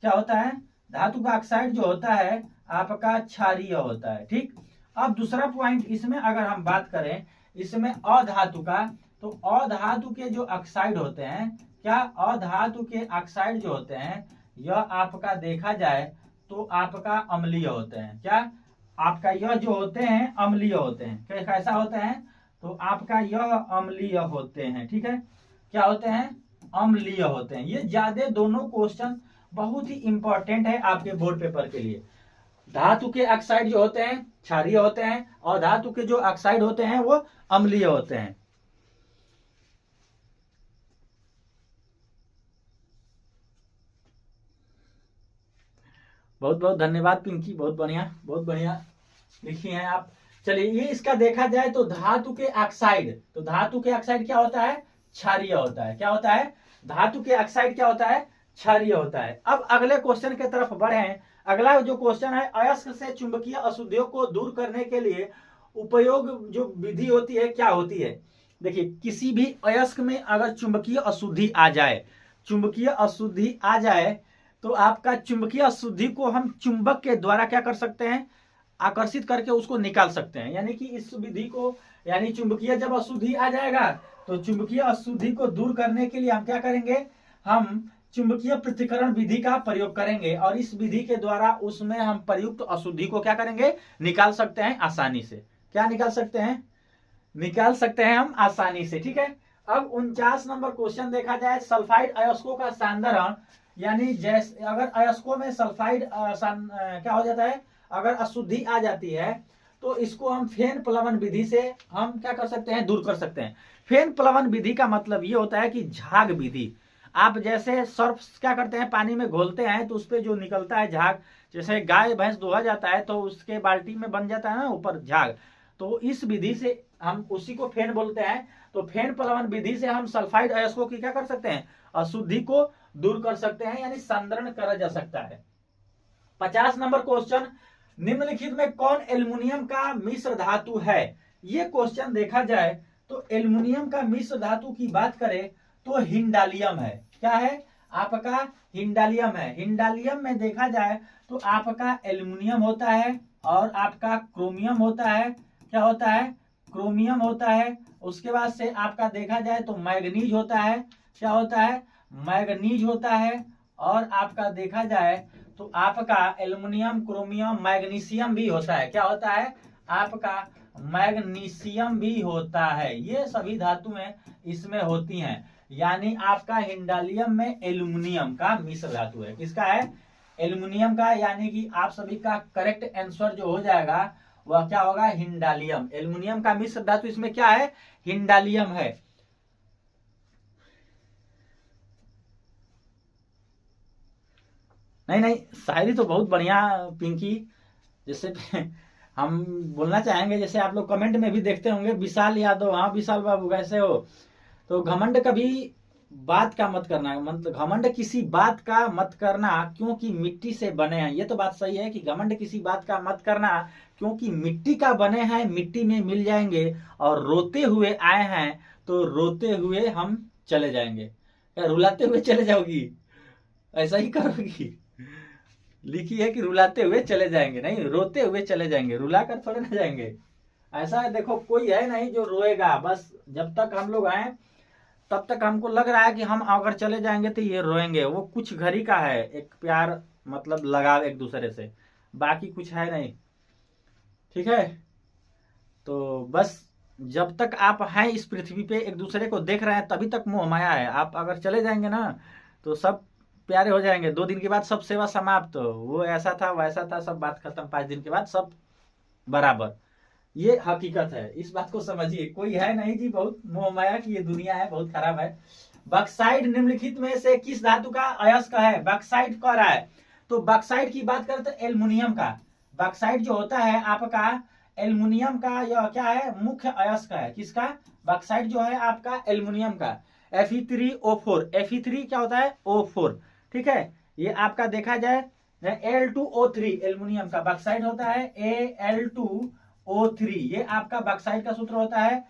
क्या होता है, धातु का ऑक्साइड जो होता है आपका क्षारीय होता है। ठीक, अब दूसरा पॉइंट इसमें अगर हम बात करें इसमें अधातु का, तो अधातु के जो ऑक्साइड होते हैं, क्या अधातु के ऑक्साइड जो होते हैं यह आपका देखा जाए तो आपका अम्लीय होते हैं। क्या आपका यह जो होते हैं अम्लीय होते हैं। कैसा होते हैं, तो आपका यह अम्लीय होते हैं। ठीक है, क्या होते हैं, अम्लीय होते हैं। ये ज्यादा दोनों क्वेश्चन बहुत ही इंपॉर्टेंट है आपके बोर्ड पेपर के लिए। धातु के ऑक्साइड जो होते हैं क्षारीय होते हैं और धातु के जो ऑक्साइड होते हैं वो अम्लीय होते हैं। बहुत बहुत धन्यवाद पिंकी, बहुत बढ़िया लिखी हैं आप। चलिए, ये इसका देखा जाए तो धातु के ऑक्साइड, तो धातु के ऑक्साइड क्या होता है, क्षारीय होता है। क्या होता है, धातु के ऑक्साइड क्या होता है, क्षारीय होता है। अब अगले क्वेश्चन की तरफ बढ़े हैं। अगला जो क्वेश्चन है, अयस्क से चुंबकीय अशुद्धियों को दूर करने के लिए उपयोग जो विधि होती है क्या होती है। देखिए, किसी भी अयस्क में अगर चुंबकीय अशुद्धि आ जाए, चुंबकीय अशुद्धि आ जाए तो आपका चुंबकीय अशुद्धि को हम चुंबक के द्वारा क्या कर सकते हैं, आकर्षित करके उसको निकाल सकते हैं। यानी कि इस विधि को, यानी चुंबकीय जब अशुद्धि आ जाएगा तो चुंबकीय अशुद्धि को दूर करने के लिए हम क्या करेंगे, हम चुंबकीय पृथक्करण विधि का प्रयोग करेंगे और इस विधि के द्वारा उसमें हम प्रयुक्त अशुद्धि को क्या करेंगे, निकाल सकते हैं आसानी से। क्या निकाल सकते हैं, निकाल सकते हैं हम आसानी से। ठीक है, अब 49 नंबर क्वेश्चन देखा जाए, सल्फाइड अयस्कों का सांद्रण, यानी जैसे अगर अयस्कों में सल्फाइड क्या हो जाता है, अगर अशुद्धि आ जाती है तो इसको हम फेन प्लवन विधि से हम क्या कर सकते हैं, दूर कर सकते हैं। फेन प्लवन विधि का मतलब ये होता है कि झाग विधि, आप जैसे सर्फ क्या करते हैं, पानी में घोलते हैं तो उस पर जो निकलता है झाग, जैसे गाय भैंस दुहा जाता है तो उसके बाल्टी में बन जाता है ना ऊपर झाग, तो इस विधि से हम उसी को फेन बोलते हैं। तो फेन प्लवन विधि से हम सल्फाइड अयस्कों की क्या कर सकते हैं, अशुद्धि को दूर कर सकते हैं, यानी सांद्रण करा जा सकता है। 50 नंबर क्वेश्चन, निम्नलिखित में कौन एल्युमिनियम का मिश्र धातु है। ये क्वेश्चन देखा जाए तो एल्युमिनियम का मिश्र धातु की बात करें तो हिंडालियम है। क्या है, आपका हिंडालियम है। हिंडालियम में देखा जाए तो आपका एल्युमिनियम होता है और आपका क्रोमियम होता है। क्या होता है, क्रोमियम होता है। उसके बाद से आपका देखा जाए तो मैग्नीज होता है। क्या होता है, मैग्नीज होता है। और आपका देखा जाए तो आपका एल्युमिनियम, क्रोमियम, मैग्नीशियम भी होता है। क्या होता है, आपका मैग्नीशियम भी होता है। ये सभी धातुएं इसमें होती हैं। यानी आपका हिंडालियम में एल्युमिनियम का मिश्र धातु है। किसका है, एल्युमिनियम का। यानी कि आप सभी का करेक्ट आंसर जो हो जाएगा वह क्या होगा, हिंडालियम। एल्युमिनियम का मिश्र धातु इसमें क्या है, हिंडालियम है। नहीं, शायरी तो बहुत बढ़िया पिंकी। जैसे हम बोलना चाहेंगे, जैसे आप लोग कमेंट में भी देखते होंगे, विशाल यादव, हाँ विशाल बाबू कैसे हो। तो घमंड कभी बात का मत करना, मतलब घमंड किसी बात का मत करना क्योंकि मिट्टी से बने हैं। ये तो बात सही है कि घमंड किसी बात का मत करना क्योंकि मिट्टी का बने हैं, मिट्टी में मिल जाएंगे। और रोते हुए आए हैं तो रोते हुए हम चले जाएंगे। क्या रुलाते हुए चले जाओगी, ऐसा ही करोगी। लिखी है कि रुलाते हुए चले जाएंगे, नहीं रोते हुए चले जाएंगे, रुला कर थोड़े ना जाएंगे। ऐसा है, देखो कोई है नहीं जो रोएगा। बस जब तक हम लोग आए तब तक हमको लग रहा है कि हम अगर चले जाएंगे तो ये रोएंगे। वो कुछ घड़ी का है, एक प्यार मतलब लगाव एक दूसरे से, बाकी कुछ है नहीं। ठीक है, तो बस जब तक आप हैं इस पृथ्वी पे एक दूसरे को देख रहे हैं तभी तक मोह माया है। आप अगर चले जाएंगे ना तो सब प्यारे हो जाएंगे। 2 दिन के बाद सब सेवा समाप्त, वो ऐसा था वैसा था, सब बात खत्म। 5 दिन के बाद सब बराबर। ये हकीकत है, इस बात को समझिए। कोई है नहीं जी, बहुत मोह माया की ये दुनिया है, बहुत खराब है। बॉक्साइट निम्नलिखित में से किस धातु का अयस्क है, बॉक्साइट कह रहा है। तो बॉक्साइट की बात करें तो एल्युमिनियम का। बॉक्साइट जो होता है आपका एल्युमिनियम का, यह क्या है, मुख्य अयस्क है। किसका, बॉक्साइट जो है आपका एल्युमिनियम का। Fe3O4, Fe3 क्या होता है, O4। ठीक है, ये आपका देखा जाए Al2O3 एल्युमिनियम का बॉक्साइट होता है, Al2O3। ये आपका बॉक्साइट का सूत्र होता है,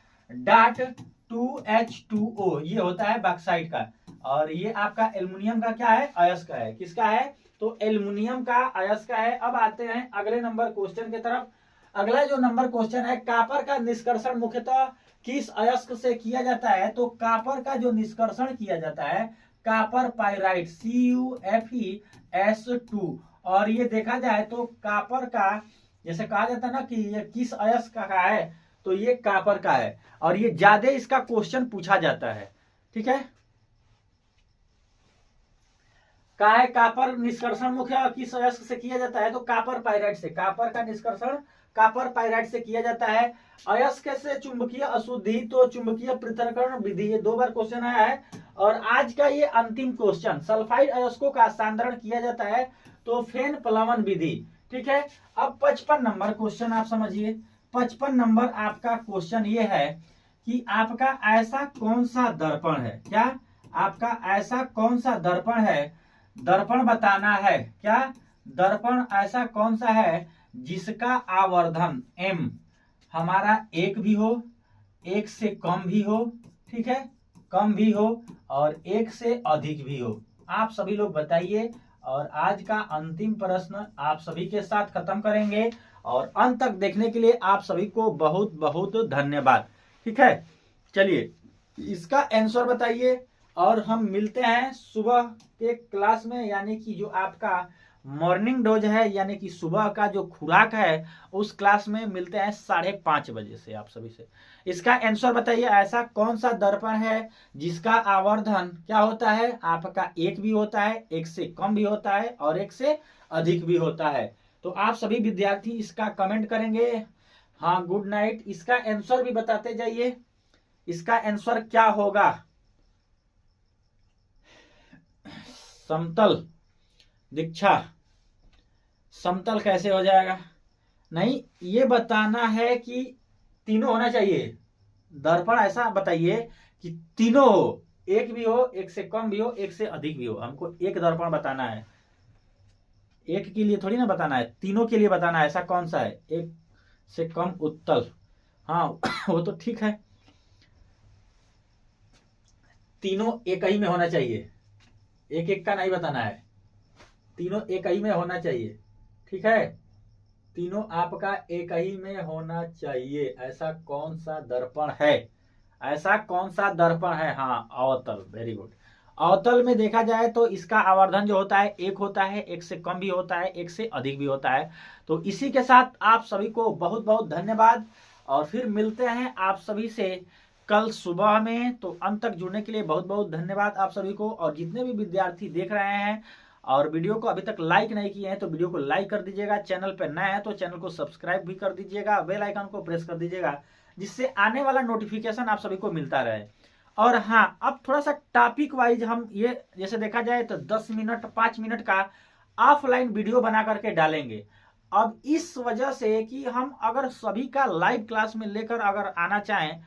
2H2O, ये होता है बॉक्साइट का। और ये आपका एल्युमिनियम का क्या है, अयस्क है। किसका है, तो एल्युमिनियम का अयस्क है। अब आते हैं अगले नंबर क्वेश्चन की तरफ। अगला जो नंबर क्वेश्चन है, कॉपर का निष्कर्षण मुख्यतः किस अयस्क से किया जाता है, तो कॉपर का जो निष्कर्षण किया जाता है कॉपर पाइराइट CuFeS2। और ये देखा जाए तो कॉपर का जैसे कहा जाता है ना कि ये किस अयस्क का है, तो ये कॉपर का है। और ये ज्यादा इसका क्वेश्चन पूछा जाता है। ठीक है, का है कॉपर निष्कर्षण मुख्य किस अयस्क से किया जाता है, तो कॉपर पाइराइट से। कॉपर का निष्कर्षण कॉपर पाइराइट से किया जाता है। अयस्क से चुंबकीय अशुद्धि, तो चुंबकीय पृथक्करण विधि, ये 2 बार क्वेश्चन आया है। और आज का ये अंतिम क्वेश्चन, सल्फाइड अयस्कों का सांद्रण किया जाता है तो फेन प्लवन विधि। ठीक है, अब 55 नंबर क्वेश्चन आप समझिए। 55 नंबर आपका क्वेश्चन ये है कि आपका ऐसा कौन सा दर्पण है, क्या आपका ऐसा कौन सा दर्पण है, दर्पण बताना है। क्या दर्पण ऐसा कौन सा है जिसका आवर्धन m हमारा 1 भी हो, 1 से कम भी हो, ठीक है, कम भी हो, और 1 से अधिक भी हो। आप सभी लोग बताइए। और आज का अंतिम प्रश्न आप सभी के साथ खत्म करेंगे। और अंत तक देखने के लिए आप सभी को बहुत बहुत धन्यवाद। ठीक है, चलिए इसका आंसर बताइए। और हम मिलते हैं सुबह के क्लास में, यानी कि जो आपका मॉर्निंग डोज है, यानी कि सुबह का जो खुराक है, उस क्लास में मिलते हैं 5:30 बजे से आप सभी से। इसका आंसर बताइए, ऐसा कौन सा दर्पण है जिसका आवर्धन क्या होता है आपका 1 भी होता है, 1 से कम भी होता है, और 1 से अधिक भी होता है। तो आप सभी विद्यार्थी इसका कमेंट करेंगे। हाँ, गुड नाइट। इसका आंसर भी बताते जाइए, इसका आंसर क्या होगा। समतल दीक्षा, समतल कैसे हो जाएगा, नहीं ये बताना है कि तीनों होना चाहिए। दर्पण ऐसा बताइए कि तीनों हो, 1 भी हो, 1 से कम भी हो, 1 से अधिक भी हो। हमको एक दर्पण बताना है, एक के लिए थोड़ी ना बताना है, तीनों के लिए बताना है। ऐसा कौन सा है 1 से कम उत्तल, हाँ वो तो ठीक है। तीनों एक ही में होना चाहिए, एक एक का नहीं बताना है, तीनों एक ही में होना चाहिए। ठीक है, तीनों आपका एक ही में होना चाहिए। ऐसा कौन सा दर्पण है, ऐसा कौन सा दर्पण है, हाँ अवतल, वेरी गुड। अवतल में देखा जाए तो इसका आवर्धन जो होता है 1 होता है, 1 से कम भी होता है, 1 से अधिक भी होता है। तो इसी के साथ आप सभी को बहुत बहुत धन्यवाद। और फिर मिलते हैं आप सभी से कल सुबह में। तो अंत तक जुड़ने के लिए बहुत बहुत धन्यवाद आप सभी को। और जितने भी विद्यार्थी देख रहे हैं और वीडियो को अभी तक लाइक नहीं किए हैं तो वीडियो को लाइक कर दीजिएगा। चैनल पर नए हैं तो चैनल को सब्सक्राइब भी कर दीजिएगा, बेल आइकन को प्रेस कर दीजिएगा, जिससे आने वाला नोटिफिकेशन आप सभी को मिलता रहे। और हाँ, अब थोड़ा सा टॉपिक वाइज हम ये जैसे देखा जाए तो 10 मिनट 5 मिनट का ऑफलाइन वीडियो बना करके डालेंगे। अब इस वजह से कि हम अगर सभी का लाइव क्लास में लेकर अगर आना चाहें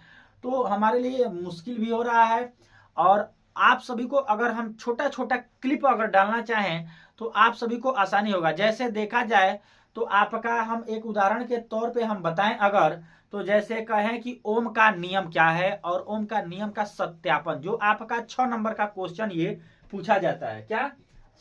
तो हमारे लिए मुश्किल भी हो रहा है। और आप सभी को अगर हम छोटा छोटा क्लिप अगर डालना चाहें तो आप सभी को आसानी होगा। जैसे देखा जाए तो आपका हम एक उदाहरण के तौर पे हम बताएं अगर, तो जैसे कहें कि ओम का नियम क्या है और ओम का नियम का सत्यापन, जो आपका 6 नंबर का क्वेश्चन ये पूछा जाता है। क्या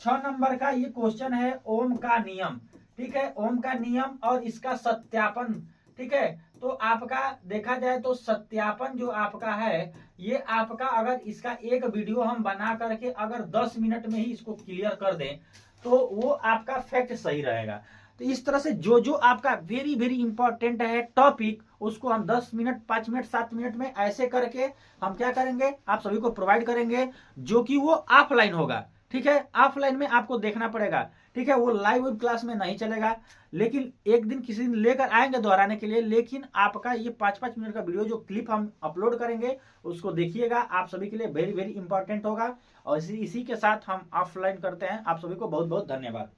6 नंबर का ये क्वेश्चन है, ओम का नियम। ठीक है, ओम का नियम और इसका सत्यापन। ठीक है, तो आपका देखा जाए तो सत्यापन जो आपका है, ये आपका अगर इसका एक वीडियो हम बना करके अगर 10 मिनट में ही इसको क्लियर कर दें तो वो आपका फैक्ट सही रहेगा। तो इस तरह से जो जो आपका वेरी वेरी इंपॉर्टेंट है टॉपिक, उसको हम 10 मिनट 5 मिनट 7 मिनट में ऐसे करके हम क्या करेंगे, आप सभी को प्रोवाइड करेंगे, जो कि वो ऑफलाइन होगा। ठीक है, ऑफलाइन में आपको देखना पड़ेगा। ठीक है, वो लाइव क्लास में नहीं चलेगा, लेकिन एक दिन किसी दिन लेकर आएंगे दोहराने के लिए। लेकिन आपका ये 5-5 मिनट का वीडियो जो क्लिप हम अपलोड करेंगे उसको देखिएगा, आप सभी के लिए वेरी वेरी इंपॉर्टेंट होगा। और इसी के साथ हम ऑफलाइन करते हैं। आप सभी को बहुत बहुत धन्यवाद।